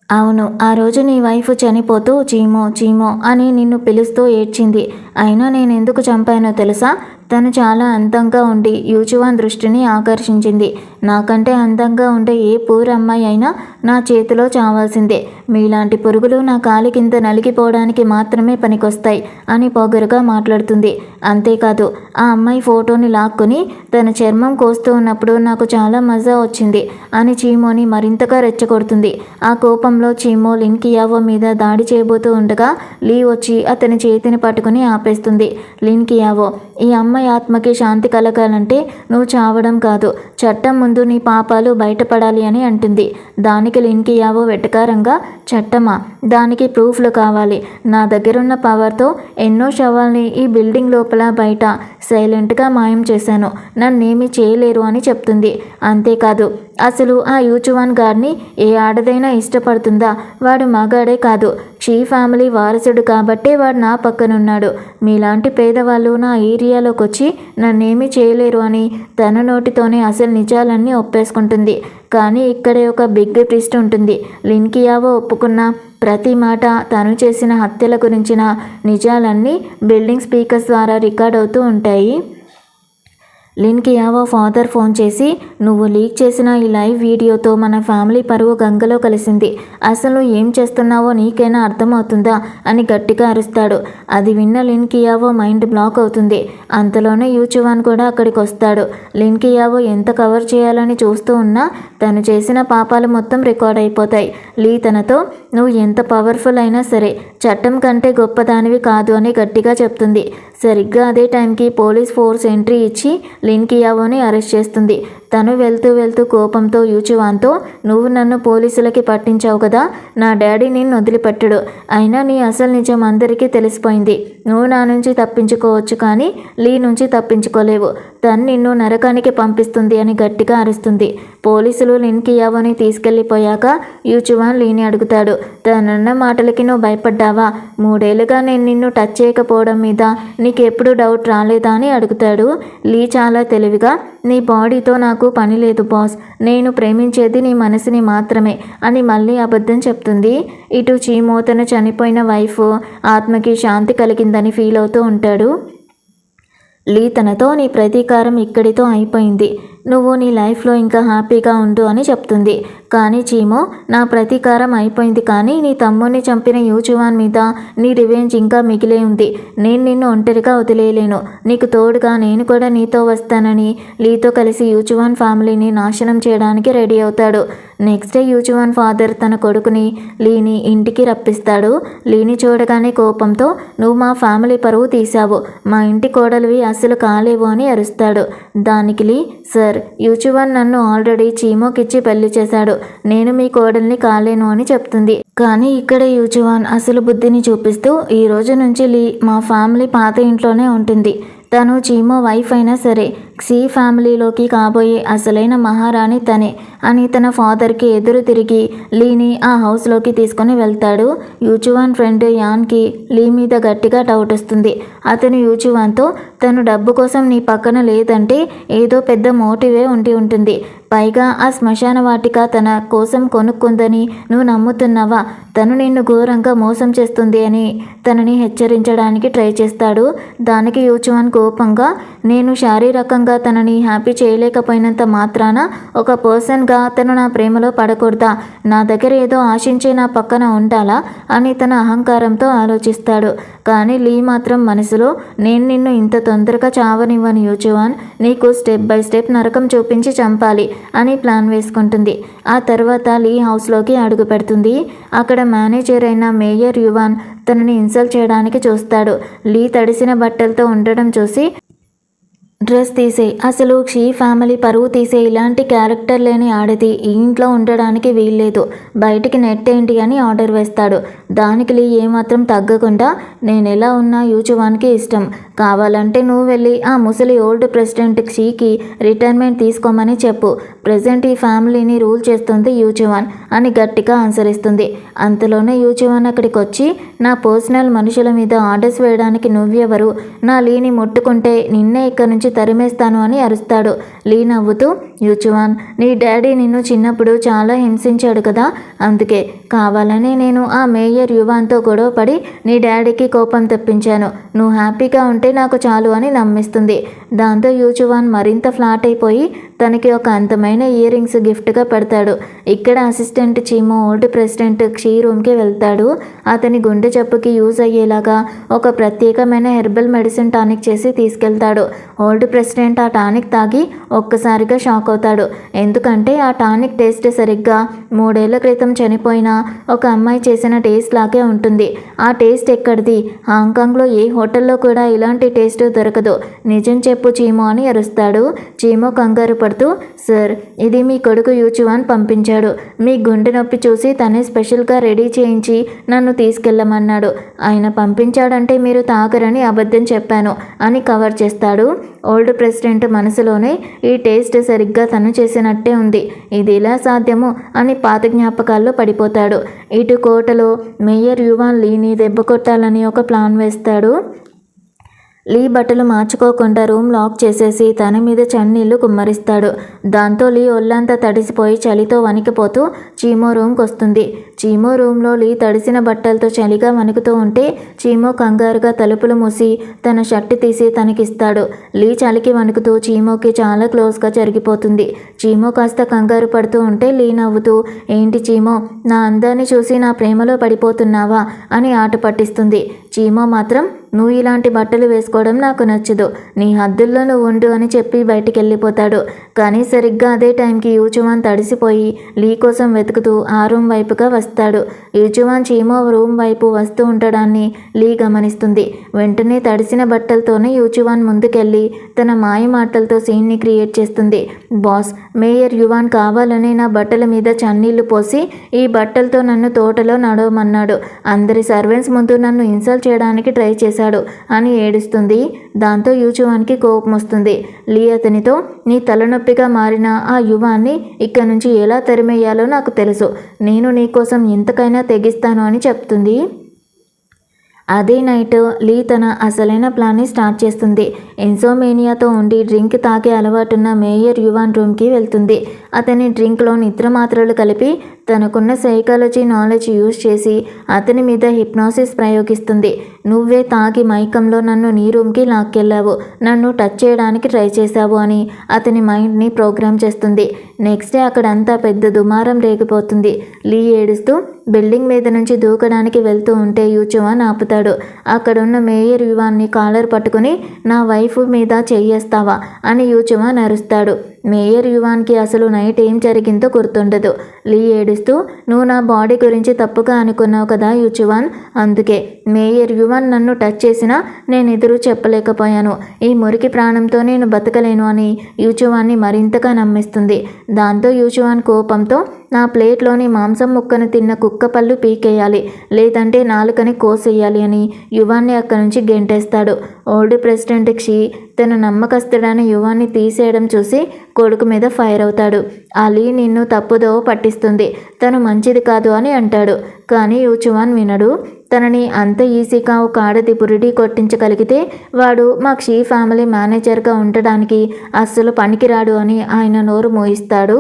అవును, ఆ రోజు నీ వైఫ్ చనిపోతూ చీమో చీమో అని నిన్ను పిలుస్తూ ఏడ్చింది. అయినా నేను ఎందుకు చంపానో తెలుసా? తను చాలా అందంగా ఉండి యూచువాన్ దృష్టిని ఆకర్షించింది. నాకంటే అందంగా ఉండే ఏ పూర్ అమ్మాయి అయినా నా చేతిలో చావాల్సిందే. మీలాంటి పురుగులు నా కాలి కింద నలిగిపోవడానికి మాత్రమే పనికొస్తాయి అని పొగరుగా మాట్లాడుతుంది. అంతేకాదు, ఆ అమ్మాయి ఫోటోని లాక్కుని తన చర్మం కోస్తూ ఉన్నప్పుడు నాకు చాలా మజా వచ్చింది అని చీమోని మరింతగా రెచ్చగొడుతుంది. ఆ కోపంలో చీమో లిన్ కియావో మీద దాడి చేయబోతూ ఉండగా లీ వచ్చి అతని చేతిని పట్టుకుని ఆపేస్తుంది. లిన్ కియావో, ఈ అమ్మాయి ఆత్మకి శాంతి కలగాలంటే నువ్వు చావడం కాదు, చట్టం ముందు నీ పాపాలు బయటపడాలి అని అంటుంది. దానికి లిన్ కియావో వెటకారంగా, చట్టమా? దానికి ప్రూఫ్లు కావాలి. నా దగ్గరున్న పవర్తో ఎన్నో శవాల్ని ఈ బిల్డింగ్ లోపల బయట సైలెంట్గా మాయం చేశాను. నన్నేమీ చేయలేరు అని చెప్తుంది. అంతేకాదు, అసలు ఆ యూచువాన్ గారిని ఏ ఆడదైనా ఇష్టపడుతుందా? వాడు మగాడే కాదు, షీ ఫ్యామిలీ వారసుడు కాబట్టే వాడు నా పక్కనున్నాడు. మీలాంటి పేదవాళ్ళు నా ఏరియాలోకి వచ్చి నన్నేమీ చేయలేరు అని తన నోటితోనే అసలు నిజాలన్నీ ఒప్పేసుకుంటుంది. కానీ ఇక్కడే ఒక బిగ్ ట్విస్ట్ ఉంటుంది. లిన్ కియావో ఒప్పుకున్న ప్రతి మాట, తను చేసిన హత్యల గురించిన నిజాలన్నీ బిల్డింగ్ స్పీకర్స్ ద్వారా రికార్డ్ అవుతూ ఉంటాయి. లిన్ కియావో ఫాదర్ ఫోన్ చేసి, నువ్వు లీక్ చేసిన ఈ లైవ్ వీడియోతో మన ఫ్యామిలీ పరువు గంగలో కలిసింది. అసలు ఏం చేస్తున్నావో నీకైనా అర్థమవుతుందా అని గట్టిగా అరుస్తాడు. అది విన్న లిన్ కియావో మైండ్ బ్లాక్ అవుతుంది. అంతలోనే యూచువాన్ కూడా అక్కడికి వస్తాడు. లిన్ కియావో ఎంత కవర్ చేయాలని చూస్తూ ఉన్నా తను చేసిన పాపాలు మొత్తం రికార్డ్ అయిపోతాయి. లీ తనతో, నువ్వు ఎంత పవర్ఫుల్ అయినా సరే చట్టం కంటే గొప్పదానివి కాదు అని గట్టిగా చెప్తుంది. సరిగ్గా అదే టైంకి పోలీస్ ఫోర్స్ ఎంట్రీ ఇచ్చి లిన్ కియావోని అరెస్ట్ చేస్తుంది. తను వెళ్తూ కోపంతో యూచువాన్తో, నువ్వు నన్ను పోలీసులకి పట్టించావు కదా, నా డాడీ నిన్ను వదిలిపెట్టడు. అయినా నీ అసలు నిజం అందరికీ తెలిసిపోయింది. నువ్వు నా నుంచి తప్పించుకోవచ్చు కానీ లీ నుంచి తప్పించుకోలేవు. తను నిన్ను నరకానికి పంపిస్తుంది అని గట్టిగా అరుస్తుంది. పోలీసులు లిన్ కియావోని తీసుకెళ్లిపోయాక యూచువాన్ లీని అడుగుతాడు, తనన్న మాటలకి నువ్వు భయపడ్డావా? 3 ఏళ్లుగా నేను నిన్ను టచ్ చేయకపోవడం మీద నీకెప్పుడు డౌట్ రాలేదా అని అడుగుతాడు. లీ చాలా తెలివిగా, నీ బాడీతో నాకు పని లేదు బాస్, నేను ప్రేమించేది నీ మనసుని మాత్రమే అని మళ్ళీ అబద్ధం చెప్తుంది. ఇటు చీమో తన చనిపోయిన వైఫ్ ఆత్మకి శాంతి కలిగిందని ఫీల్ అవుతూ ఉంటాడు. లీ తనతో, నీ ప్రతీకారం ఇక్కడితో అయిపోయింది, నువ్వు నీ లైఫ్లో ఇంకా హ్యాపీగా ఉండు అని చెప్తుంది. కానీ చీమో, నా ప్రతీకారం అయిపోయింది కానీ నీ తమ్ముడిని చంపిన యూచువాన్ మీద నీ రివెంజ్ ఇంకా మిగిలే ఉంది. నేను నిన్ను ఒంటరిగా వదిలేయలేను, నీకు తోడుగా నేను కూడా నీతో వస్తానని లీతో కలిసి యూచువాన్ ఫ్యామిలీని నాశనం చేయడానికి రెడీ అవుతాడు. నెక్స్ట్ డే యూచువాన్ ఫాదర్ తన కొడుకుని లీని ఇంటికి రప్పిస్తాడు. లీని చూడగానే కోపంతో, నువ్వు మా ఫ్యామిలీ పరువు తీశావు, మా ఇంటి కోడలివి అసలు కాలేవు అని అరుస్తాడు. దానికి లీ, సార్, యూచువాన్ నన్ను ఆల్రెడీ చీమోకిచ్చి పెళ్లి చేశాడు, నేను మీ కోడల్ని కాలేను అని చెప్తుంది. కానీ ఇక్కడ యూచువాన్ అసలు బుద్ధిని చూపిస్తూ, ఈ రోజు నుంచి లీ మా ఫ్యామిలీ పాత ఇంట్లోనే ఉంటుంది. తను చీమో వైఫ్ అయినా సరే క్సీ ఫ్యామిలీలోకి కాబోయే అసలైన మహారాణి తనే అని తన ఫాదర్కి ఎదురు తిరిగి లీని ఆ హౌస్లోకి తీసుకొని వెళ్తాడు. యూచువాన్ ఫ్రెండ్ యాన్కి లీ మీద గట్టిగా డౌట్ వస్తుంది. అతను యూచువాన్తో, తను డబ్బు కోసం నీ పక్కన లేదంటే ఏదో పెద్ద మోటివే ఉండి ఉంటుంది. పైగా ఆ శ్మశాన వాటిక తన కోసం కొనుక్కుందని నువ్వు నమ్ముతున్నావా? తను నిన్ను ఘోరంగా మోసం చేస్తుంది అని తనని హెచ్చరించడానికి ట్రై చేస్తాడు. దానికి యూచువాన్ కోపంగా, నేను శారీరకంగా తనని హ్యాపీ చేయలేకపోయినంత మాత్రాన ఒక పర్సన్గా తను నా ప్రేమలో పడకూడదా? నా దగ్గర ఏదో ఆశించే నా పక్కన ఉండాలా అని తన అహంకారంతో ఆలోచిస్తాడు. కానీ లీ మాత్రం మనసులో, నేను నిన్ను ఇంత తొందరగా చావనివ్వను యూచువాన్, నీకు స్టెప్ బై స్టెప్ నరకం చూపించి చంపాలి అని ప్లాన్ వేసుకుంటుంది. ఆ తర్వాత లీ హౌస్లోకి అడుగు పెడుతుంది. అక్కడ మేనేజర్ అయిన మేయర్ యువాన్ తనని ఇన్సల్ట్ చేయడానికి చూస్తాడు. లీ తడిసిన బట్టలతో ఉండడం చూసి డ్రెస్ తీసే, అసలు క్షీ ఫ్యామిలీ పరువు తీసే ఇలాంటి క్యారెక్టర్ లేని ఆడది ఈ ఇంట్లో ఉండడానికి వీల్లేదు, బయటికి నెట్టేంటి అని ఆర్డర్ వేస్తాడు. దానికి లీ ఏమాత్రం తగ్గకుండా నేను ఎలా ఉన్నా యూచువాన్కి ఇష్టం, కావాలంటే నువ్వు వెళ్ళి ఆ ముసలి ఓల్డ్ ప్రెసిడెంట్ క్షీకి రిటైర్మెంట్ తీసుకోమని చెప్పు, ప్రెజెంట్ ఈ ఫ్యామిలీని రూల్ చేస్తుంది యూచువాన్ అని గట్టిగా అనుసరిస్తుంది. అంతలోనే యూచువాన్ అక్కడికి వచ్చి నా పర్సనల్ మనుషుల మీద ఆర్డర్స్ వేయడానికి నువ్వెవరు, నా లీని ముట్టుకుంటే నిన్నే ఇక్కడ నుంచి తరిమేస్తాను అని అరుస్తాడు. లీ నవ్వుతూ, యూచువాన్ నీ డాడీ నిన్ను చిన్నప్పుడు చాలా హింసించాడు కదా, అందుకే కావాలని నేను ఆ మేయర్ యువాన్తో గొడవపడి నీ డాడీకి కోపం తెప్పించాను, నువ్వు హ్యాపీగా ఉంటే నాకు చాలు అని నమ్మిస్తుంది. దాంతో యూచువాన్ మరింత ఫ్లాట్ అయిపోయి తనకి ఒక అందమైన ఇయర్ రింగ్స్ గిఫ్ట్గా పెడతాడు. ఇక్కడ అసిస్టెంట్ చీమో ఓల్డ్ ప్రెసిడెంట్ క్షీ రూమ్కి వెళ్తాడు. అతని గుండె జబ్బుకి యూజ్ అయ్యేలాగా ఒక ప్రత్యేకమైన హెర్బల్ మెడిసిన్ టానిక్ చేసి తీసుకెళ్తాడు. ఓల్డ్ ప్రెసిడెంట్ ఆ టానిక్ తాగి ఒక్కసారిగా షాక్ అవుతాడు. ఎందుకంటే ఆ టానిక్ టేస్ట్ సరిగ్గా 3 ఏళ్ల క్రితం చనిపోయిన ఒక అమ్మాయి చేసిన టేస్ట్ లాగే ఉంటుంది. ఆ టేస్ట్ ఎక్కడిది, హాంకాంగ్లో ఏ హోటల్లో కూడా ఇలాంటి టేస్ట్ దొరకదు, నిజం చెప్పు చీమో అని అరుస్తాడు. చీమో కంగారు పడుతూ, సార్ ఇది మీ కొడుకు యూచువాన్ పంపించాడు, మీ గుండె నొప్పి చూసి తనే స్పెషల్గా రెడీ చేయించి నన్ను తీసుకెళ్ళమన్నాడు, ఆయన పంపించాడంటే మీరు తాగరని అబద్ధం చెప్పాను అని కవర్ చేస్తాడు. ఓల్డ్ ప్రెసిడెంట్ మనసులోనే ఈ టేస్ట్ సరిగ్గా తను చేసినట్టే ఉంది, ఇది ఎలా సాధ్యము అని పాత జ్ఞాపకాల్లో పడిపోతాడు. ఇటు కోటలో మేయర్ యువాన్ లీని దెబ్బ కొట్టాలని ఒక ప్లాన్ వేస్తాడు. లీ బట్టలు మార్చుకోకుండా రూమ్ లాక్ చేసేసి తన మీద చన్నీళ్లు కుమ్మరిస్తాడు. దాంతో లీ ఒళ్ళంతా తడిసిపోయి చలితో వణికిపోతూ చీమో రూమ్కి వస్తుంది. చీమో రూమ్లో లీ తడిసిన బట్టలతో చలిగా వణుకుతూ ఉంటే చీమో కంగారుగా తలుపులు మూసి తన షర్ట్ తీసి తనకిస్తాడు. లీ చలికి వణుకుతూ చీమోకి చాలా క్లోజ్గా జరిగిపోతుంది. చీమో కాస్త కంగారు పడుతూ ఉంటే లీ నవ్వుతూ, ఏంటి చీమో, నా అందాన్ని చూసి నా ప్రేమలో పడిపోతున్నావా అని ఆట పట్టిస్తుంది. చీమో మాత్రం, నువ్వు ఇలాంటి బట్టలు వేసుకోవడం నాకు నచ్చదు, నీ హద్దుల్లో నువ్వు ఉండు అని చెప్పి బయటికి వెళ్ళిపోతాడు. కానీ సరిగ్గా అదే టైంకి యూచువాన్ తడిసిపోయి లీ కోసం వెతుకుతూ ఆ రూమ్ వైపుగా వస్తాడు. యూచువాన్ చీమో రూమ్ వైపు వస్తూ ఉండడాన్ని లీ గమనిస్తుంది. వెంటనే తడిసిన బట్టలతోనే యూచువాన్ ముందుకెళ్ళి తన మాయ మాటలతో సీన్ని క్రియేట్ చేస్తుంది. బాస్, మేయర్ యువాన్ కావాలని నా బట్టల మీద చన్నీళ్లు పోసి ఈ బట్టలతో నన్ను తోటలో నడవమన్నాడు, అందరి సర్వెంట్స్ ముందు నన్ను ఇన్సల్ట్ చేయడానికి ట్రై చేశాడు అని ఏడుస్తుంది. దాంతో యూచువాన్కి కోపం వస్తుంది. లీ అతనితో, నీ తలనొప్పిగా మారిన ఆ యువాన్ని ఇక్కడ నుంచి ఎలా తరిమేయాలో నాకు తెలుసు, నేను నీకోసం ఎంతకైనా తెగిస్తాను అని చెప్తుంది. అదే నైట్ లీ తన అసలైన ప్లాన్ని స్టార్ట్ చేస్తుంది. ఇన్సోమేనియాతో ఉండి డ్రింక్ తాగే అలవాటున్న మేయర్ యువాన్ రూమ్కి వెళ్తుంది. అతని డ్రింక్లో నిద్ర మాత్రలు కలిపి తనకున్న సైకాలజీ నాలెడ్జ్ యూజ్ చేసి అతని మీద హిప్నాసిస్ ప్రయోగిస్తుంది. నువ్వే తాగి మైకంలో నన్ను నీ రూమ్కి లాక్కెళ్ళావు, నన్ను టచ్ చేయడానికి ట్రై చేశావు అని అతని మైండ్ని ప్రోగ్రామ్ చేస్తుంది. నెక్స్ట్ డే అక్కడంతా పెద్ద దుమారం రేగిపోతుంది. లీ ఏడుస్తూ బిల్డింగ్ మీద నుంచి దూకడానికి వెళ్తూ ఉంటే యూచువాన్ ఆపుతాడు. అక్కడున్న మేయర్ యువాన్ని కాలర్ పట్టుకుని, నా వైఫ్ మీద చెయ్యేస్తావా అని యూచువాన్ అరుస్తాడు. మేయర్ యువాన్కి అసలు నైట్ ఏం జరిగిందో గుర్తుండదు. లీ ఏడుస్తూ, నువ్వు నా బాడీ గురించి తప్పుగా అనుకున్నావు కదా యూచువాన్, అందుకే మేయర్ యువాన్ నన్ను టచ్ చేసినా నేను ఎదురు చెప్పలేకపోయాను, ఈ మురికి ప్రాణంతో నేను బతకలేను అని యూచువాన్ని మరింతగా నమ్మిస్తుంది. దాంతో యూచువాన్ కోపంతో, నా ప్లేట్లోని మాంసం ముక్కను తిన్న కుక్క పళ్ళు పీకేయాలి, లేదంటే నాలుకని కోసేయాలి అని యువాన్ని అక్కడి నుంచి గెంటేస్తాడు. ఓల్డ్ ప్రెసిడెంట్ క్షీ తన నమ్మకస్తుడైన యువాన్ని తీసేయడం చూసి కొడుకు మీద ఫైర్ అవుతాడు. అలీ నిన్ను తప్పుదో పట్టిస్తుంది, తను మంచిది కాదు అని అంటాడు. కానీ యూచువాన్ వినడు. తనని అంత ఈజీగా ఒక ఆడది బురిడి కొట్టించగలిగితే వాడు మా క్షీ ఫ్యామిలీ మేనేజర్గా ఉండడానికి అస్సలు పనికిరాడు అని ఆయన నోరు మోయిస్తాడు.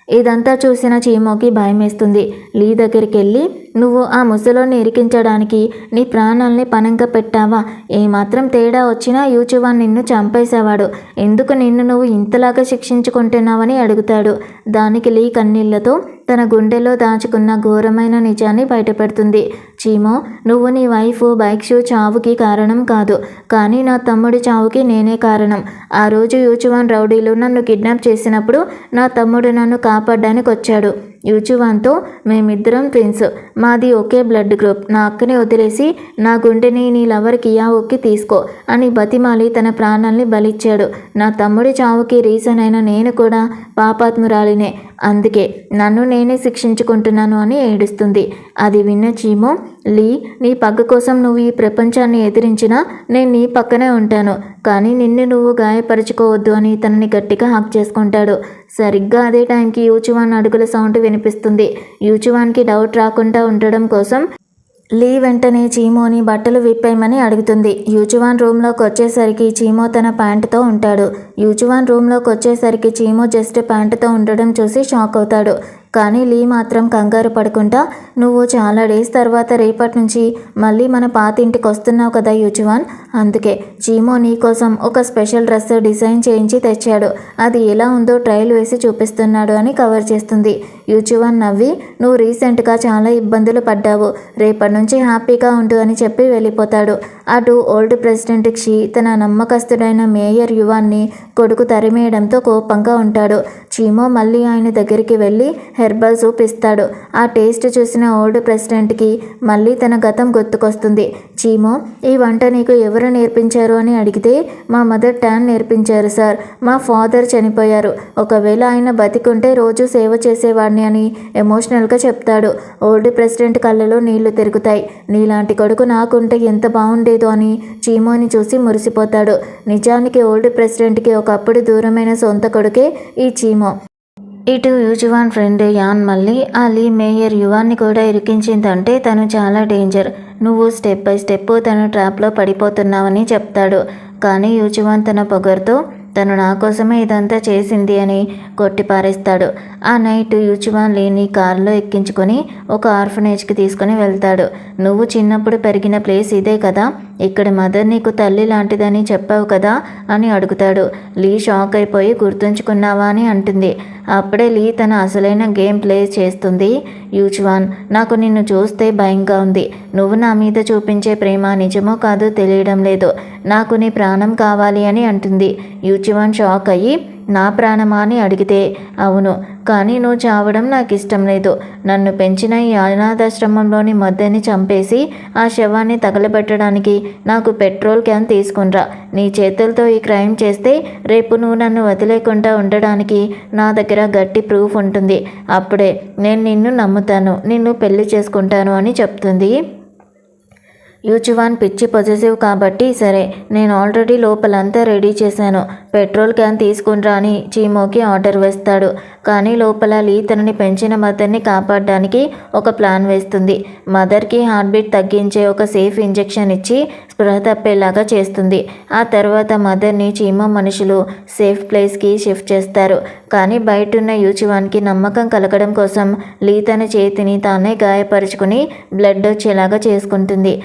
ఇదంతా చూసిన చీమోకి భయమేస్తుంది. లీ దగ్గరికి వెళ్ళి, నువ్వు ఆ ముసలోని ఇరికించడానికి నీ ప్రాణాల్ని పణంగా పెట్టావా, ఏమాత్రం తేడా వచ్చినా యూచువాన్ నిన్ను చంపేసేవాడు, ఎందుకు నిన్ను నువ్వు ఇంతలాగా శిక్షించుకుంటున్నావని అడుగుతాడు. దానికి లీ కన్నీళ్లతో తన గుండెలో దాచుకున్న ఘోరమైన నిజాన్ని బయటపెడుతుంది. చీమో, నువ్వు నీ వైఫ్ బైక్షు చావుకి కారణం కాదు, కానీ నా తమ్ముడి చావుకి నేనే కారణం. ఆ రోజు యూచువాన్ రౌడీలు నన్ను కిడ్నాప్ చేసినప్పుడు నా తమ్ముడు నన్ను కాపాడడానికి వచ్చాడు. యూచువాన్తో, మేమిద్దరం ట్విన్స్, మాది ఒకే బ్లడ్ గ్రూప్, నా అక్కని వదిలేసి నా గుండెని నీ లవర్ కియావోకి తీసుకో అని బతిమాలి తన ప్రాణాల్ని బలిచ్చాడు. నా తమ్ముడి చావుకి రీజన్ అయిన నేను కూడా పాపాత్మురాలినే, అందుకే నన్ను నేనే శిక్షించుకుంటున్నాను అని ఏడుస్తుంది. అది విన్న చీమో, లీ, నీ పగ్గ కోసం నువ్వు ఈ ప్రపంచాన్ని ఎదిరించినా నేను నీ పక్కనే ఉంటాను, కానీ నిన్ను నువ్వు గాయపరుచుకోవద్దు అని తనని గట్టిగా హక్ చేసుకుంటాడు. సరిగ్గా అదే టైంకి యూచువాన్ అడుగుల సౌండ్ వినిపిస్తుంది. యూచువాన్కి డౌట్ రాకుండా ఉండడం కోసం లీ వెంటనే చీమోని బట్టలు విప్పేయమని అడుగుతుంది. యూచువాన్ రూమ్లోకి వచ్చేసరికి చీమో తన ప్యాంటుతో ఉంటాడు. యూచువాన్ రూమ్లోకి వచ్చేసరికి చీమో జస్ట్ ప్యాంటుతో ఉండడం చూసి షాక్ అవుతాడు. కానీ లీ మాత్రం కంగారు పడకుండా, నువ్వు చాలా డేస్ తర్వాత రేపటి నుంచి మళ్ళీ మన పాత ఇంటికి వస్తున్నావు కదా యూచువాన్, అందుకే చీమో నీ కోసం ఒక స్పెషల్ డ్రెస్ డిజైన్ చేయించి తెచ్చాడు, అది ఎలా ఉందో ట్రయల్ వేసి చూపిస్తున్నాడు అని కవర్ చేస్తుంది. యూచువాన్ నవ్వి, నువ్వు రీసెంట్గా చాలా ఇబ్బందులు పడ్డావు, రేపటి నుంచి హ్యాపీగా ఉండు అని చెప్పి వెళ్ళిపోతాడు. అటు ఓల్డ్ ప్రెసిడెంట్ క్షి తన నమ్మకస్తుడైన మేయర్ యువాన్ని కొడుకు తరిమేయడంతో కోపంగా ఉంటాడు. చీమో మళ్ళీ ఆయన దగ్గరికి వెళ్ళి హెర్బల్ సూప్ ఇస్తాడు. ఆ టేస్ట్ చూసిన ఓల్డ్ ప్రెసిడెంట్కి మళ్ళీ తన గతం గుర్తుకొస్తుంది. చీమో, ఈ వంట నీకు ఎవరు నేర్పించారు అని అడిగితే, మా మదర్ టాన్ నేర్పించారు సార్, మా ఫాదర్ చనిపోయారు, ఒకవేళ ఆయన బతికుంటే రోజు సేవ చేసేవాడిని అని ఎమోషనల్గా చెప్తాడు. ఓల్డ్ ప్రెసిడెంట్ కళ్ళలో నీళ్లు తిరుగుతాయి. నీలాంటి కొడుకు నాకుంటే ఎంత బాగుండేదో అని చీమోని చూసి మురిసిపోతాడు. నిజానికి ఓల్డ్ ప్రెసిడెంట్కి ఒకప్పుడు దూరమైన సొంత కొడుకే ఈ చీమో. ఇటు యూచువాన్ ఫ్రెండ్ యాన్ మళ్ళీ ఆ లీ మేయర్ యువాన్ని కూడా ఇరికించిందంటే తను చాలా డేంజర్, నువ్వు స్టెప్ బై స్టెప్ తన ట్రాప్లో పడిపోతున్నావని చెప్తాడు. కానీ యూచువాన్ తన పొగరుతో తను నా కోసమే ఇదంతా చేసింది అని కొట్టిపారేస్తాడు. ఆ నైట్ యూచువాన్ లీని కారులో ఎక్కించుకొని ఒక ఆర్ఫనేజ్కి తీసుకుని వెళ్తాడు. నువ్వు చిన్నప్పుడు పెరిగిన ప్లేస్ ఇదే కదా, ఇక్కడ మదర్ నీకు తల్లి లాంటిదని చెప్పావు కదా అని అడుగుతాడు. లీ షాక్ అయిపోయి, గుర్తుంచుకున్నావా అని అంటుంది. అప్పుడే లీ తన అసలైన గేమ్ ప్లే చేస్తుంది. యూచువాన్, నాకు నిన్ను చూస్తే భయంగా ఉంది, నువ్వు నా మీద చూపించే ప్రేమ నిజమో కాదో తెలియడం లేదు, నాకు నీ ప్రాణం కావాలి అని అంటుంది. యూచువాన్ షాక్ అయ్యి, నా ప్రాణమా అని అడిగితే, అవును, కానీ నువ్వు చావడం నాకు ఇష్టం లేదు, నన్ను పెంచిన ఈ అనాథాశ్రమంలోని మద్దెని చంపేసి ఆ శవాన్ని తగలబెట్టడానికి నాకు పెట్రోల్ క్యాన్ తీసుకునిరా, నీ చేతులతో ఈ క్రైమ్ చేస్తే రేపు నువ్వు నన్ను వదిలేకుండా ఉండడానికి నా దగ్గర గట్టి ప్రూఫ్ ఉంటుంది, అప్పుడే నేను నిన్ను నమ్ముతాను, నిన్ను పెళ్లి చేసుకుంటాను అని చెప్తుంది. యూచువాన్ పిచ్చి పొజెసివ్ కాబట్టి, సరే నేను ఆల్రెడీ లోపలంతా రెడీ చేశాను, పెట్రోల్ క్యాన్ తీసుకునిరా అని చీమోకి ఆర్డర్ వేస్తాడు. కానీ లోపల లీ తనని పెంచిన మదర్ని కాపాడడానికి ఒక ప్లాన్ వేస్తుంది. మదర్కి హార్ట్ బీట్ తగ్గించే ఒక సేఫ్ ఇంజెక్షన్ ఇచ్చి స్పృహ తప్పేలాగా చేస్తుంది. ఆ తర్వాత మదర్ని చీమో మనుషులు సేఫ్ ప్లేస్కి షిఫ్ట్ చేస్తారు. కానీ బయటున్న యూచువాన్కి నమ్మకం కలగడం కోసం లీ తన చేతిని తానే గాయపరుచుకుని బ్లడ్ వచ్చేలాగా చేసుకుంటుంది.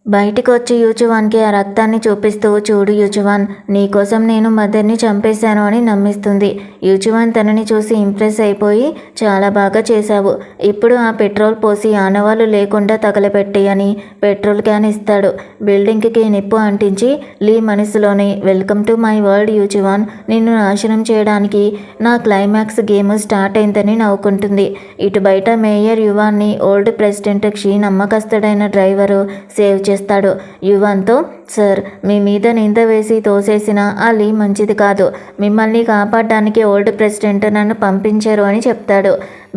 బయటకు వచ్చి యూచువాన్కి ఆ రక్తాన్ని చూపిస్తూ, చూడు యూచువాన్, నీకోసం నేను మదర్ని చంపేశాను అని నమ్మిస్తుంది. యూచువాన్ తనని చూసి ఇంప్రెస్ అయిపోయి, చాలా బాగా చేశావు, ఇప్పుడు ఆ పెట్రోల్ పోసి ఆనవాళ్ళు లేకుండా తగలబెట్టి అని పెట్రోల్ క్యాన్ ఇస్తాడు. బిల్డింగ్కి నిప్పు అంటించి లీ మనసులోని, వెల్కమ్ టు మై వరల్డ్ యూచువాన్, నిన్ను నాశనం చేయడానికి నా క్లైమాక్స్ గేమ్ స్టార్ట్ అయిందని నవ్వుకుంటుంది. ఇటు బయట మేయర్ యువాన్ని ఓల్డ్ ప్రెసిడెంట్ క్షీ నమ్మకస్తుడైన డ్రైవరు సేవ్ చేస్తాడు. యువాన్తో, సార్, మీ మీద నింద వేసి తోసేసిన ఆ లీ మంచిది కాదు, మిమ్మల్ని కాపాడడానికి ఓల్డ్ ప్రెసిడెంట్ నన్ను పంపించారు అని చెప్తాడు.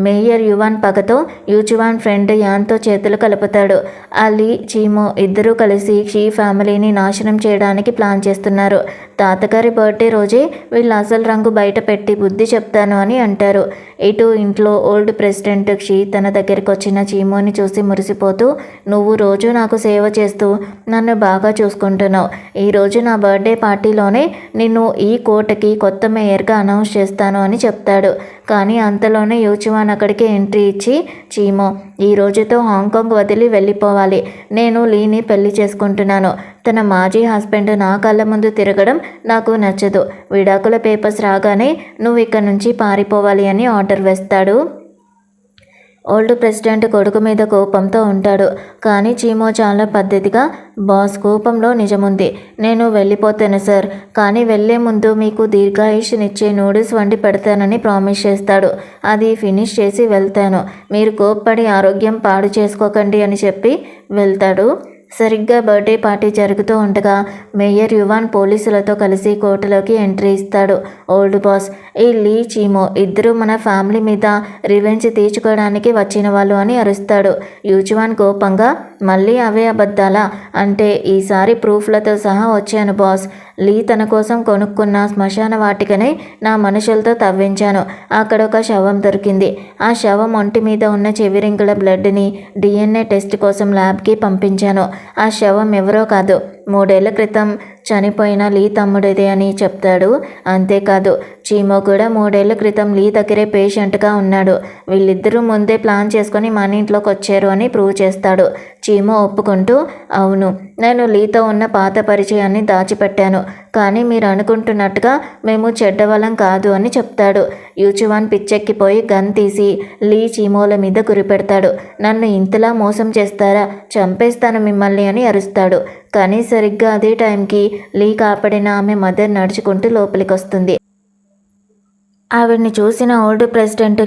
మేయర్ యువాన్ పగతో యూచువాన్ ఫ్రెండ్ యాన్తో చేతులు కలుపుతాడు. ఆ లీ, చీమో ఇద్దరూ కలిసి క్షీ ఫ్యామిలీని నాశనం చేయడానికి ప్లాన్ చేస్తున్నారు. తాతగారి బర్త్డే రోజే వీళ్ళ అసలు రంగు బయట పెట్టి బుద్ధి చెప్తాను అని అంటారు. ఇటు ఇంట్లో ఓల్డ్ ప్రెసిడెంట్ క్షీ తన దగ్గరికి వచ్చిన చీమోని చూసి మురిసిపోతూ, నువ్వు రోజు నాకు సేవ చేస్తూ నన్ను బాగా చూసుకుంటున్నావు, ఈరోజు నా బర్త్డే పార్టీలోనే నిన్ను ఈ కోటకి కొత్త మేయర్గా అనౌన్స్ చేస్తాను అని చెప్తాడు. కానీ అంతలోనే యూచువాన్ అక్కడికి ఎంట్రీ ఇచ్చి, చీమో, ఈ రోజుతో హాంకాంగ్ వదిలి వెళ్ళిపోవాలి, నేను లీని పెళ్లి చేసుకుంటున్నాను, తన మాజీ హస్బెండ్ నా కళ్ళ ముందు తిరగడం నాకు నచ్చదు, విడాకుల పేపర్స్ రాగానే నువ్వు ఇక్కడ నుంచి పారిపోవాలి అని ఆర్డర్ వేస్తాడు. ఓల్డ్ ప్రెసిడెంట్ కొడుకు మీద కోపంతో ఉంటాడు. కానీ చీమో చాలా పద్ధతిగా, బాస్ కోపంలో నిజముంది. నేను వెళ్ళిపోతాను సార్, కానీ వెళ్లే ముందు మీకు దీర్ఘాయుష్నిచ్చే నూడిల్స్ వండి పెడతానని ప్రామిస్ చేస్తాడు. అది ఫినిష్ చేసి వెళ్తాను. మీరు కోప్పడి ఆరోగ్యం పాడు చేసుకోకండి అని చెప్పి వెళ్తాడు. సరిగ్గా బర్త్డే పార్టీ జరుగుతూ ఉండగా మేయర్ యువాన్ పోలీసులతో కలిసి కోర్టులోకి ఎంట్రీ ఇస్తాడు. ఓల్డ్ బాస్, ఈ లీ చీమో ఇద్దరు మన ఫ్యామిలీ మీద రివెంజ్ తీర్చుకోవడానికి వచ్చిన వాళ్ళు అని అరుస్తాడు. యూచువాన్ కోపంగా, మళ్ళీ అవే అబద్ధాలా? అంటే ఈసారి ప్రూఫ్లతో సహా వచ్చాను బాస్. లీ తన కోసం కొనుక్కున్న శ్మశాన వాటికనే నా మనుషులతో తవ్వించాను. అక్కడ ఒక శవం దొరికింది. ఆ శవం ఒంటి మీద ఉన్న చెవిరింగుల బ్లడ్ని DNA టెస్ట్ కోసం ల్యాబ్కి పంపించాను. ఆ శవం ఎవరో కాదు, 3 ఏళ్ల క్రితం చనిపోయిన లీ తమ్ముడిదే అని చెప్తాడు. అంతేకాదు, చీమో కూడా 3 ఏళ్ల క్రితం లీ దగ్గరే పేషెంట్గా ఉన్నాడు. వీళ్ళిద్దరూ ముందే ప్లాన్ చేసుకొని మన ఇంట్లోకి వచ్చారు అని ప్రూవ్ చేస్తాడు. చీమో ఒప్పుకుంటూ, అవును, నేను లీతో ఉన్న పాత పరిచయాన్ని దాచిపెట్టాను, కానీ మీరు అనుకుంటున్నట్టుగా మేము చెడ్డవలం కాదు అని చెప్తాడు. యూచువాన్ పిచ్చెక్కిపోయి గన్ తీసి లీ చీమోల మీద గురిపెడతాడు. నన్ను ఇంతలా మోసం చేస్తారా? చంపేస్తాను మిమ్మల్ని అని అరుస్తాడు. కానీ సరిగ్గా అదే టైంకి లీ కాపాడిన ఆమె మదర్ నడుచుకుంటూ లోపలికి వస్తుంది. ఆవిడ్ని చూసిన ఓల్డ్ ప్రెసిడెంట్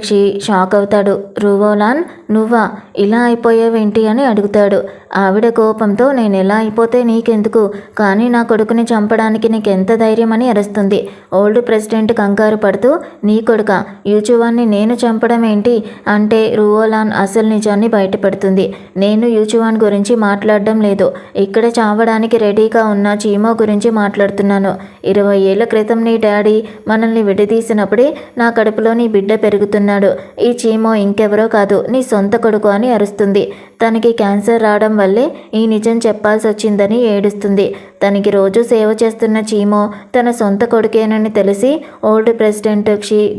షాక్ అవుతాడు. రూవోలాన్, నువ్వా? ఇలా అయిపోయావేంటి అని అడుగుతాడు. ఆవిడ కోపంతో, నేను ఎలా అయిపోతే నీకెందుకు, కానీ నా కొడుకుని చంపడానికి నీకెంత ధైర్యం అని అరుస్తుంది. ఓల్డ్ ప్రెసిడెంట్ కంగారు పడుతూ, నీ కొడుక, యూచువాన్ని నేను చంపడం ఏంటి అంటే రూవోలాన్ అసలు నిజాన్ని బయటపెడుతుంది. నేను యూచువాన్ గురించి మాట్లాడడం లేదు, ఇక్కడ చావడానికి రెడీగా ఉన్న చీమో గురించి మాట్లాడుతున్నాను. 20 ఏళ్ల క్రితం నీ డాడీ మనల్ని విడదీసినప్పుడే నా కడుపులో నీ బిడ్డ పెరుగుతున్నాడు. ఈ చీమో ఇంకెవరో కాదు, నీ సొంత కొడుకు అని అరుస్తుంది. తనకి క్యాన్సర్ రావడం వల్లే ఈ నిజం చెప్పాల్సి వచ్చిందని ఏడుస్తుంది. తనకి రోజు సేవ చేస్తున్న చీమో తన సొంత కొడుకేనని తెలిసి ఓల్డ్ ప్రెసిడెంట్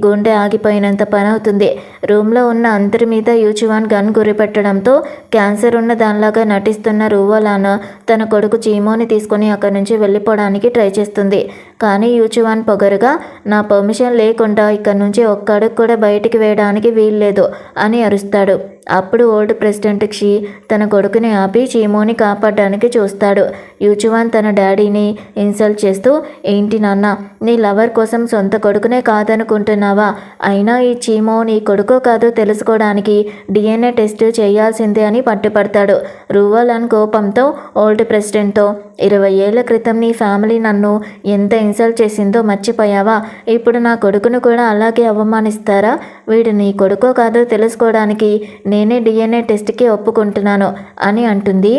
గుండె ఆగిపోయినంత పని అవుతుంది. రూమ్లో ఉన్న అందరి మీద యూచువాన్ గన్ గురిపెట్టడంతో క్యాన్సర్ ఉన్న దానిలాగా నటిస్తున్న రూవోలాన్ తన కొడుకు చీమోని తీసుకుని అక్కడి నుంచి వెళ్ళిపోవడానికి ట్రై చేస్తుంది. కానీ యూచువాన్ పొగరుగా, నా పర్మిషన్ లేకుండా ఇక్కడి నుంచి ఒక్క అడుగు కూడా బయటికి వేయడానికి వీల్లేదు అని అరుస్తాడు. అప్పుడు ఓల్డ్ ప్రెసిడెంట్ తన కొడుకుని ఆపి చీమోని కాపాడడానికి చూస్తాడు. యూచువాన్ తన డాడీని ఇన్సల్ట్ చేస్తూ, ఏంటి నాన్న, నీ లవర్ కోసం సొంత కొడుకునే కాదనుకుంటున్నావా? అయినా ఈ చీమో నీ కొడుకో కాదో తెలుసుకోవడానికి DNA టెస్ట్ చేయాల్సిందే అని పట్టుపడతాడు. రూవోలాన్ కోపంతో ఓల్డ్ ప్రెసిడెంట్తో, 20 ఏళ్ల క్రితం నీ ఫ్యామిలీ నన్ను ఎంత ఇన్సల్ట్ చేసిందో మర్చిపోయావా? ఇప్పుడు నా కొడుకును కూడా అలాగే అవమానిస్తారా? వీడు నీ కొడుకో కాదో తెలుసుకోవడానికి నేనే DNA టెస్ట్కి ఒప్పుకుంటున్నాను అని అంటుంది.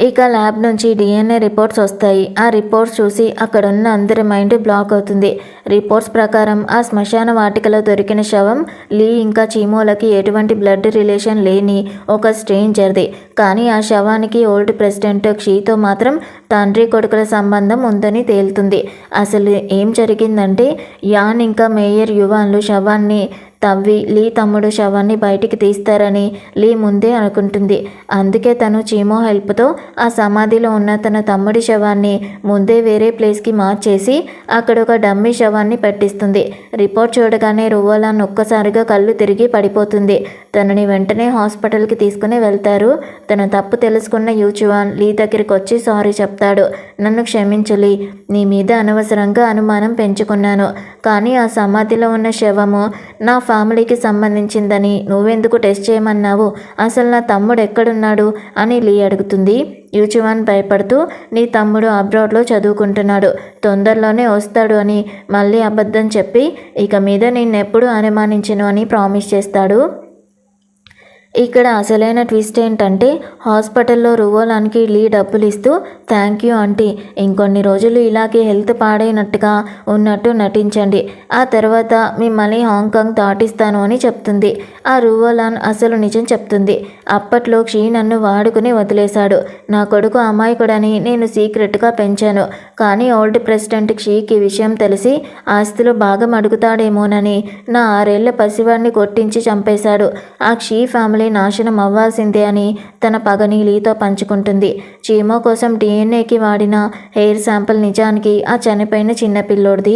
ఇక ల్యాబ్ నుంచి DNA రిపోర్ట్స్ వస్తాయి. ఆ రిపోర్ట్స్ చూసి అక్కడున్న అందరి మైండ్ బ్లాక్ అవుతుంది. రిపోర్ట్స్ ప్రకారం ఆ శ్మశాన వాటికలో దొరికిన శవం లీ ఇంకా చీమోలకి ఎటువంటి బ్లడ్ రిలేషన్ లేని ఒక స్ట్రేంజర్ది. కానీ ఆ శవానికి ఓల్డ్ ప్రెసిడెంట్ తో మాత్రం తండ్రి కొడుకుల సంబంధం ఉందని తేలుతుంది. అసలు ఏం జరిగిందంటే, యాన్ ఇంకా మేయర్ యువాన్లు శవాన్ని తవ్వి లీ తమ్ముడు శవాన్ని బయటికి తీస్తారని లీ ముందే అనుకుంటుంది. అందుకే తను చీమో హెల్ప్తో ఆ సమాధిలో ఉన్న తన తమ్ముడి శవాన్ని ముందే వేరే ప్లేస్కి మార్చేసి అక్కడ ఒక డమ్మీ శవాన్ని పెట్టిస్తుంది. రిపోర్ట్ చూడగానే రూవోలాన్ ఒక్కసారిగా కళ్ళు తిరిగి పడిపోతుంది. తనని వెంటనే హాస్పిటల్కి తీసుకుని వెళ్తారు. తన తప్పు తెలుసుకున్న యూచువాన్ లీ దగ్గరికి వచ్చి సారీ చెప్తాడు. నన్ను క్షమించు లీ, నీ మీద అనవసరంగా అనుమానం పెంచుకున్నాను. కానీ ఆ సమాధిలో ఉన్న శవము నా ఫ్యామిలీకి సంబంధించిందని నువ్వెందుకు టెస్ట్ చేయమన్నావు? అసలు నా తమ్ముడు ఎక్కడున్నాడు అని లీ అడుగుతుంది. యూచువాన్ భయపడుతూ, నీ తమ్ముడు అబ్రాడ్లో చదువుకుంటున్నాడు, తొందరలోనే వస్తాడు అని మళ్ళీ అబద్ధం చెప్పి ఇక మీద నిన్నెప్పుడు అనుమానించను అని ప్రామిస్ చేస్తాడు. ఇక్కడ అసలైన ట్విస్ట్ ఏంటంటే, హాస్పిటల్లో రూవోలాన్కి లీ డబ్బులు ఇస్తూ, థ్యాంక్ యూ ఆంటీ, ఇంకొన్ని రోజులు ఇలాగే హెల్త్ పాడైనట్టుగా ఉన్నట్టు నటించండి, ఆ తర్వాత మిమ్మల్ని హాంకాంగ్ దాటిస్తాను అని చెప్తుంది. ఆ రూవోలాన్ అసలు నిజం చెప్తుంది. అప్పట్లో నన్ను వాడుకుని వదిలేశాడు. నా కొడుకు అమాయకుడని నేను సీక్రెట్గా పెంచాను. కానీ ఓల్డ్ ప్రెసిడెంట్ ఈ విషయం తెలిసి ఆస్తిలో భాగం అడుగుతాడేమోనని నా 6 ఏళ్ల పసివాడిని కొట్టించి చంపేశాడు. ఆ ఫ్యామిలీ నాశనం అవ్వాల్సిందే అని తన పగని లీతో పంచుకుంటుంది. చీమో కోసం DNAకి వాడిన హెయిర్ శాంపిల్ నిజానికి ఆ చనిపోయిన చిన్న పిల్లోడిది.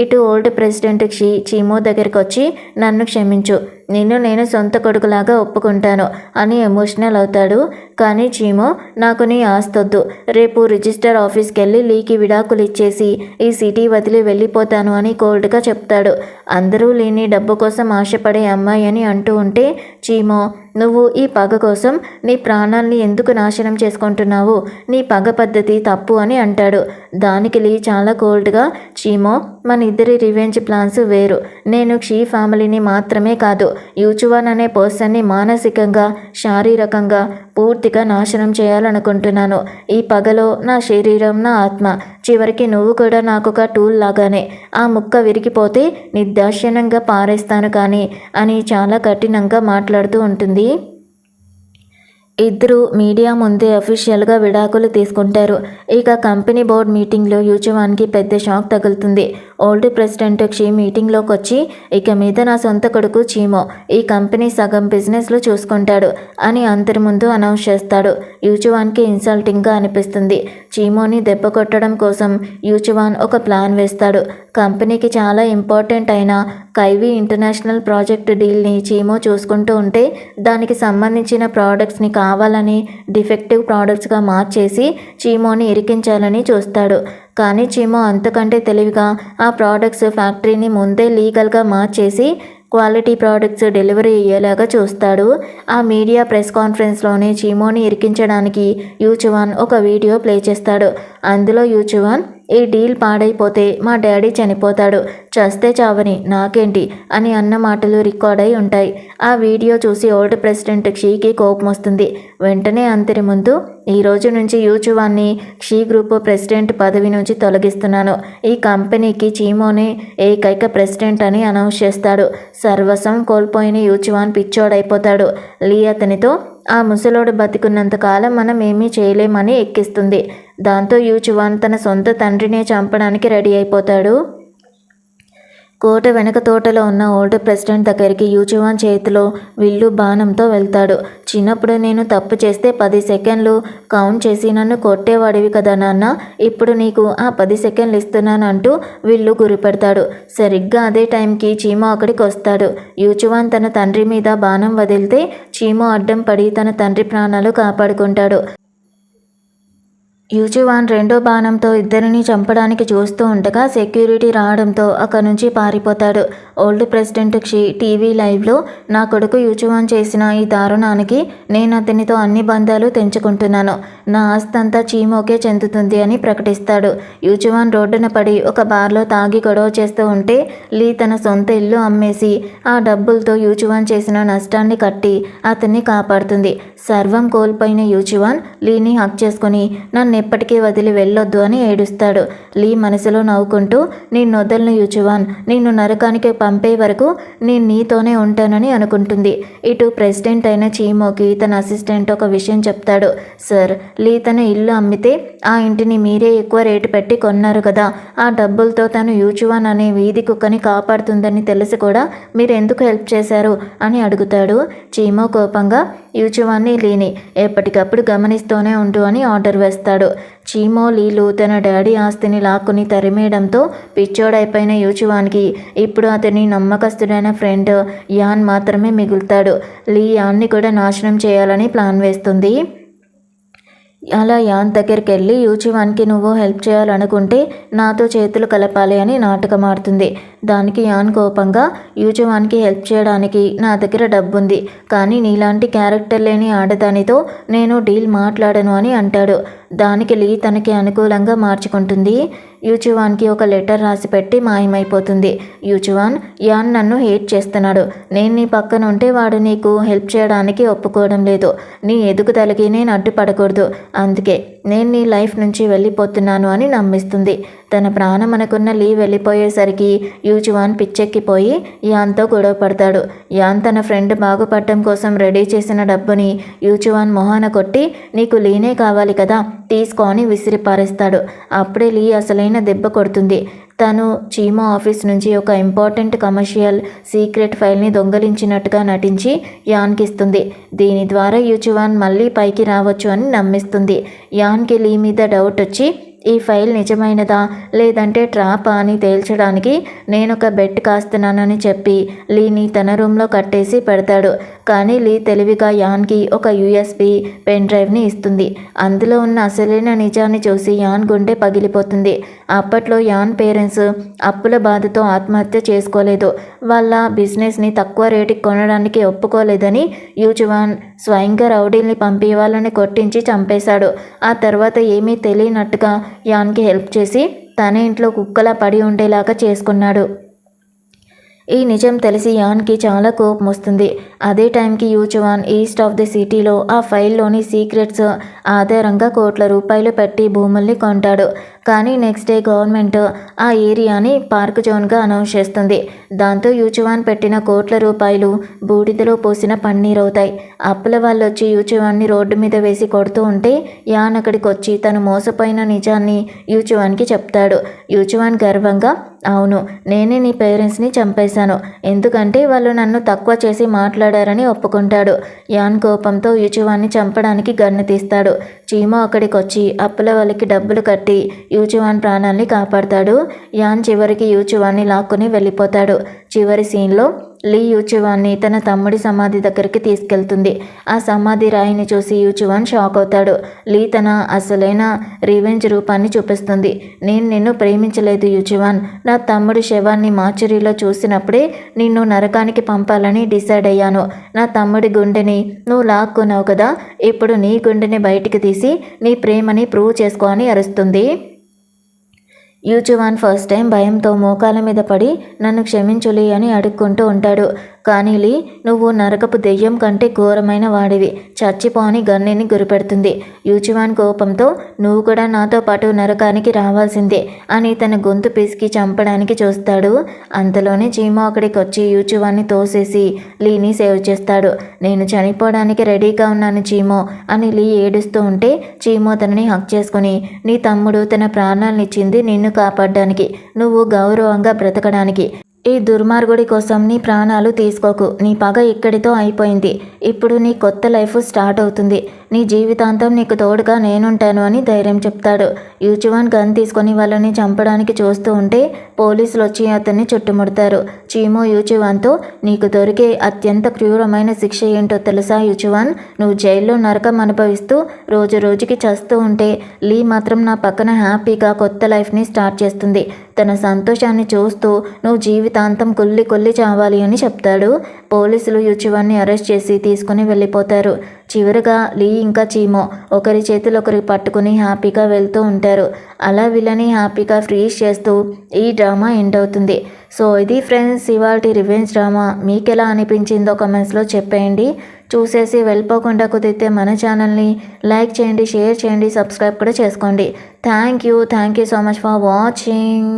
ఇటు ఓల్డ్ ప్రెసిడెంట్ చీమో దగ్గరికి వచ్చి, నన్ను క్షమించు, నిన్ను నేను సొంత కొడుకులాగా ఒప్పుకుంటాను అని ఎమోషనల్ అవుతాడు. కానీ చీమో, నాకు నీ ఆస్తొద్దు. రేపు రిజిస్టర్ ఆఫీస్కి వెళ్ళి లీకి విడాకులు ఇచ్చేసి ఈ సిటీ వదిలి వెళ్ళిపోతాను అని కోల్డ్గా చెప్తాడు. అందరూ లీని డబ్బు కోసం ఆశపడే అమ్మాయి అని అంటూ ఉంటే, చీమో, నువ్వు ఈ పగ కోసం నీ ప్రాణాల్ని ఎందుకు నాశనం చేసుకుంటున్నావు? నీ పగ పద్ధతి తప్పు అని అంటాడు. దానికి లీ చాలా కోల్డ్గా, చీమో, మన ఇద్దరి రివెంజ్ ప్లాన్స్ వేరు. నేను క్షీ ఫ్యామిలీని మాత్రమే కాదు, యూచువాన్ అనే పర్సన్ని మానసికంగా, శారీరకంగా పూర్తిగా నాశనం చేయాలనుకుంటున్నాను. ఈ పగలో నా శరీరం, నా ఆత్మ, చివరికి నువ్వు కూడా నాకొక టూల్ లాగానే. ఆ ముక్క విరిగిపోతే నిర్దాక్షిణ్యంగా పారేస్తాను కానీ అని చాలా కఠినంగా మాట్లాడుతూ ఉంటుంది. ఇద్దరు మీడియా ముందే అఫీషియల్గా విడాకులు తీసుకుంటారు. ఇక కంపెనీ బోర్డ్ మీటింగ్లో యూచువాన్కి పెద్ద షాక్ తగులుతుంది. ఓల్డ్ ప్రెసిడెంట్ క్షీ మీటింగ్లోకి వచ్చి, ఇక మీద నా సొంత కొడుకు చీమో ఈ కంపెనీ సగం బిజినెస్లో చూసుకుంటాడు అని అందరి ముందు అనౌన్స్ చేస్తాడు. యూచువాన్కి ఇన్సల్టింగ్గా అనిపిస్తుంది. చీమోని దెబ్బ కొట్టడం కోసం యూచువాన్ ఒక ప్లాన్ వేస్తాడు. కంపెనీకి చాలా ఇంపార్టెంట్ అయిన కైవీ ఇంటర్నేషనల్ ప్రాజెక్ట్ డీల్ని చీమో చూసుకుంటూ ఉంటే, దానికి సంబంధించిన ప్రోడక్ట్స్ని కావాలని డిఫెక్టివ్ ప్రోడక్ట్స్గా మార్చేసి చీమోని ఇరికించాలని చూస్తాడు. కానీ చీమో అంతకంటే తెలివిగా ఆ ప్రోడక్ట్స్ ఫ్యాక్టరీని ముందే లీగల్గా మార్చేసి క్వాలిటీ ప్రోడక్ట్స్ డెలివరీ అయ్యేలాగా చూస్తాడు. ఆ మీడియా ప్రెస్ కాన్ఫరెన్స్లోనే చీమోని ఇరికించడానికి యూచువాన్ ఒక వీడియో ప్లే చేస్తాడు. అందులో యూచువాన్, ఈ డీల్ పాడైపోతే మా డాడీ చనిపోతాడు, చస్తే చావని నాకేంటి అని అన్న మాటలు రికార్డ్ అయి ఉంటాయి. ఆ వీడియో చూసి ఓల్డ్ ప్రెసిడెంట్ క్షీకి కోపం వస్తుంది. వెంటనే అందరి ముందు, ఈ రోజు నుంచి యూచువాన్ని క్షీ గ్రూప్ ప్రెసిడెంట్ పదవి నుంచి తొలగిస్తున్నాను. ఈ కంపెనీకి చీమోనే ఏకైక ప్రెసిడెంట్ అని అనౌన్స్ చేస్తాడు. సర్వస్వం కోల్పోయిన యూచువాన్ పిచ్చోడైపోతాడు. లీ అతనితో, ఆ ముసలోడు బతికున్నంతకాలం మనం ఏమీ చేయలేమని ఎక్కిస్తుంది. దాంతో యూచువాన్ తన సొంత తండ్రినే చంపడానికి రెడీ అయిపోతాడు. కోట వెనక తోటలో ఉన్న ఓల్డ్ ప్రెసిడెంట్ దగ్గరికి యూచువాన్ చేతిలో విల్లు బాణంతో వెళ్తాడు. చిన్నప్పుడు నేను తప్పు చేస్తే 10 సెకండ్లు కౌంట్ చేసి నన్ను కొట్టేవాడివి కదా నాన్న, ఇప్పుడు నీకు ఆ 10 సెకండ్లు ఇస్తున్నాను అంటూ విల్లు గురిపెడతాడు. సరిగ్గా అదే టైంకి చీమో అక్కడికి వస్తాడు. యూచువాన్ తన తండ్రి మీద బాణం వదిలితే చీమో అడ్డం పడి తన తండ్రి ప్రాణాలు కాపాడుకుంటాడు. యూచువాన్ రెండో బాణంతో ఇద్దరిని చంపడానికి చూస్తూ ఉండగా సెక్యూరిటీ రావడంతో అక్కడి నుంచి పారిపోతాడు. ఓల్డ్ ప్రెసిడెంట్ క్షీ టీవీ లైవ్లో, నా కొడుకు యూచువాన్ చేసిన ఈ దారుణానికి నేను అతనితో అన్ని బంధాలు తెంచుకుంటున్నాను, నా ఆస్తి అంతా చీమోకే చెందుతుంది అని ప్రకటిస్తాడు. యూచువాన్ రోడ్డున పడి ఒక బార్లో తాగి గొడవ చేస్తూ ఉంటే లీ తన సొంత ఇల్లు అమ్మేసి ఆ డబ్బులతో యూచువాన్ చేసిన నష్టాన్ని కట్టి అతన్ని కాపాడుతుంది. సర్వం కోల్పోయిన యూచువాన్ లీని హక్ చేసుకుని, నన్ను ఎప్పటికీ వదిలి వెళ్ళొద్దు అని ఏడుస్తాడు. లీ మనసులో నవ్వుకుంటూ, నిన్నొదలను యూచువాన్, నిన్ను నరకానికి పంపే వరకు నేను నీతోనే ఉంటానని అనుకుంటుంది. ఇటు ప్రెసిడెంట్ అయిన చీమోకి తన అసిస్టెంట్ ఒక విషయం చెప్తాడు. సార్, లీ తన ఇల్లు అమ్మితే ఆ ఇంటిని మీరే ఎక్కువ రేటు పెట్టి కొన్నారు కదా, ఆ డబ్బులతో తను యూచువాన్ అనే వీధి కుక్కని కాపాడుతుందని తెలిసి కూడా మీరు ఎందుకు హెల్ప్ చేశారు అని అడుగుతాడు. చీమో కోపంగా యూచువాన్ని లీని ఎప్పటికప్పుడు గమనిస్తూనే ఉంటూ అని ఆర్డర్ వేస్తాడు. చీమో లీలు తన డాడీ ఆస్తిని లాక్కుని తరిమేయడంతో పిచ్చోడైపోయిన యూచువాన్కి ఇప్పుడు అతని నమ్మకస్తుడైన ఫ్రెండ్ యాన్ మాత్రమే మిగులుతాడు. లీ యాన్ని కూడా నాశనం చేయాలని ప్లాన్ వేస్తుంది. అలా యాన్ దగ్గరికి వెళ్ళి, యూచువాన్కి నువ్వు హెల్ప్ చేయాలనుకుంటే నాతో చేతులు కలపాలి అని నాటకం ఆడుతుంది. దానికి యాన్ కోపంగా, యూచువాన్కి హెల్ప్ చేయడానికి నా దగ్గర డబ్బుంది, కానీ నీలాంటి క్యారెక్టర్ లేని ఆడదానితో నేను డీల్ మాట్లాడను అని అంటాడు. దానికి లీ తనకి అనుకూలంగా మార్చుకుంటుంది. యూచువాన్కి ఒక లెటర్ రాసి పెట్టి మాయమైపోతుంది. యూచువాన్, యాన్ నన్ను హేట్ చేస్తున్నాడు, నేను నీ పక్కన ఉంటే వాడు నీకు హెల్ప్ చేయడానికి ఒప్పుకోవడం లేదు, నీ ఎదుగుదలకి నేను అడ్డుపడకూడదు, అందుకే నేను నీ లైఫ్ నుంచి వెళ్ళిపోతున్నాను అని నమ్మిస్తుంది. తన ప్రాణం అనుకున్న లీ వెళ్ళిపోయేసరికి యూచువాన్ పిచ్చెక్కిపోయి యాన్తో గొడవ పడతాడు. యాన్ తన ఫ్రెండ్ బాగుపడటం కోసం రెడీ చేసిన డబ్బుని యూచువాన్ మొహాన కొట్టి, నీకు లీనే కావాలి కదా, తీసుకో అని విసిరి పారేస్తాడు. అప్పుడే లీ అసలైన దెబ్బ కొడుతుంది. తను చీమో ఆఫీస్ నుంచి ఒక ఇంపార్టెంట్ కమర్షియల్ సీక్రెట్ ఫైల్ని దొంగలించినట్టుగా నటించి యాన్కి ఇస్తుంది. దీని ద్వారా యూచువాన్ మళ్ళీ పైకి రావచ్చు అని నమ్మిస్తుంది. యాన్కి లీ మీద డౌట్ వచ్చి ఈ ఫైల్ నిజమైనదా లేదంటే ట్రాపా అని తేల్చడానికి నేనొక బెట్ కాస్తున్నానని చెప్పి లీని తన రూమ్లో కట్టేసి పెడతాడు. కానీ లీ తెలివిగా యాన్కి ఒక యూఎస్బి పెన్ డ్రైవ్ని ఇస్తుంది. అందులో ఉన్న అసలైన నిజాన్ని చూసి యాన్ గుండె పగిలిపోతుంది. అప్పట్లో యాన్ పేరెంట్స్ అప్పుల బాధతో ఆత్మహత్య చేసుకోలేదు. వాళ్ళ బిజినెస్ని తక్కువ రేటుకి కొనడానికి ఒప్పుకోలేదని యూచువాన్ స్వయంగా రౌడీల్ని పంపి వాళ్ళని కొట్టించి చంపేశాడు. ఆ తర్వాత ఏమీ తెలియనట్టుగా యాన్కి హెల్ప్ చేసి తన ఇంట్లో కుక్కలా పడి ఉండేలాగా చేసుకున్నాడు. ఈ నిజం తెలిసి యాన్కి చాలా కోపం వస్తుంది. అదే టైంకి యూచువాన్ ఈస్ట్ ఆఫ్ ది సిటీలో ఆ ఫైల్లోని సీక్రెట్స్ ఆధారంగా కోట్ల రూపాయలు పెట్టి భూముల్ని కొంటాడు. కానీ నెక్స్ట్ డే గవర్నమెంట్ ఆ ఏరియాని పార్క్ జోన్గా అనౌన్స్ చేస్తుంది. దాంతో యూచువాన్ పెట్టిన కోట్ల రూపాయలు బూడిదలో పోసిన పన్నీరవుతాయి. అప్పుల వాళ్ళు వచ్చి యూచువాన్ని రోడ్డు మీద వేసి కొడుతూ ఉంటే యాన్ అక్కడికి వచ్చి తను మోసపోయిన నిజాన్ని యూచువాన్కి చెప్తాడు. యూచువాన్ గర్వంగా, అవును, నేనే నీ పేరెంట్స్ని చంపేశాను, ఎందుకంటే వాళ్ళు నన్ను తక్కువ చేసి మాట్లాడారని ఒప్పుకుంటాడు. యాన్ కోపంతో యూచువాన్ని చంపడానికి గన్ను తీస్తాడు. చీమో అక్కడికి వచ్చి అప్పుల వాళ్ళకి డబ్బులు కట్టి యూచువాన్ ప్రాణాల్ని కాపాడతాడు. యాన్ చివరికి యూచువాన్ని లాక్కుని వెళ్ళిపోతాడు. చివరి సీన్లో లీ యూచువాన్ని తన తమ్ముడి సమాధి దగ్గరికి తీసుకెళ్తుంది. ఆ సమాధి రాయిని చూసి యూచువాన్ షాక్ అవుతాడు. లీ తన అసలైన రివెంజ్ రూపాన్ని చూపిస్తుంది. నేను నిన్ను ప్రేమించలేదు యూచువాన్, నా తమ్ముడి శవాన్ని మార్చురీలో చూసినప్పుడే నిన్ను నరకానికి పంపాలని డిసైడ్ అయ్యాను. నా తమ్ముడి గుండెని నువ్వు లాక్కున్నావు కదా, ఇప్పుడు నీ గుండెని బయటికి తీసి నీ ప్రేమని ప్రూవ్ చేసుకో అని అరుస్తుంది. యూచువాన్ ఫస్ట్ టైం భయంతో మోకాల మీద పడి నన్ను క్షమించులీ అని అడుక్కుంటూ ఉంటాడు. కానీ లీ, నువ్వు నరకపు దెయ్యం కంటే ఘోరమైన వాడివి, చచ్చిపో అని గన్నిని గురిపెడుతుంది. యూచువాన్ కోపంతో నువ్వు కూడా నాతో పాటు నరకానికి రావాల్సిందే అని తన గొంతు పిసికి చంపడానికి చూస్తాడు. అంతలోనే చీమో అక్కడికి వచ్చి యూచువాన్ని తోసేసి లీని సేవ్ చేస్తాడు. నేను చనిపోవడానికి రెడీగా ఉన్నాను చీమో అని లీ ఏడుస్తూ ఉంటే చీమో తనని హక్ చేసుకుని, నీ తమ్ముడు తన ప్రాణాలనిచ్చింది నిన్ను కాపాడడానికి, నువ్వు గౌరవంగా బ్రతకడానికి. ఈ దుర్మార్గుడి కోసం నీ ప్రాణాలు తీసుకోకు, నీ పగ ఇక్కడితో అయిపోయింది, ఇప్పుడు నీ కొత్త లైఫ్ స్టార్ట్ అవుతుంది, నీ జీవితాంతం నీకు తోడుగా నేనుంటాను అని ధైర్యం చెప్తాడు. యూచువాన్ గన్ తీసుకొని వాళ్ళని చంపడానికి చూస్తూ ఉంటే పోలీసులు వచ్చి అతన్ని చుట్టుముడతారు. చీమో యూచువాన్తో, నీకు దొరికే అత్యంత క్రూరమైన శిక్ష ఏంటో తెలుసా యూచువాన్, నువ్వు జైల్లో నరకం అనుభవిస్తూ రోజు రోజుకి చస్తూ ఉంటే లీ మాత్రం నా పక్కన హ్యాపీగా కొత్త లైఫ్ని స్టార్ట్ చేస్తుంది, తన సంతోషాన్ని చూస్తూ నువ్వు జీవితాంతం కొల్లి కొల్లి చావాలి అని చెప్తాడు. పోలీసులు యూచువాన్ని అరెస్ట్ చేసి తీసుకుని వెళ్ళిపోతారు. చివరిగా లీ ఇంకా చీమో ఒకరి చేతులు ఒకరి పట్టుకుని హ్యాపీగా వెళ్తూ ఉంటారు. అలా వీళ్ళని హ్యాపీగా ఫ్రీజ్ చేస్తూ ఈ డ్రామా ఎండ్ అవుతుంది. సో ఇది ఫ్రెండ్స్ ఇవాల్టి రివెంజ్ డ్రామా. మీకు ఎలా అనిపించిందో కామెంట్స్లో చెప్పేయండి. చూసేసి వెళ్ళిపోకుండా కుదిరితే మన ఛానల్ని లైక్ చేయండి, షేర్ చేయండి, సబ్స్క్రైబ్ కూడా చేసుకోండి. Thank you so much for watching.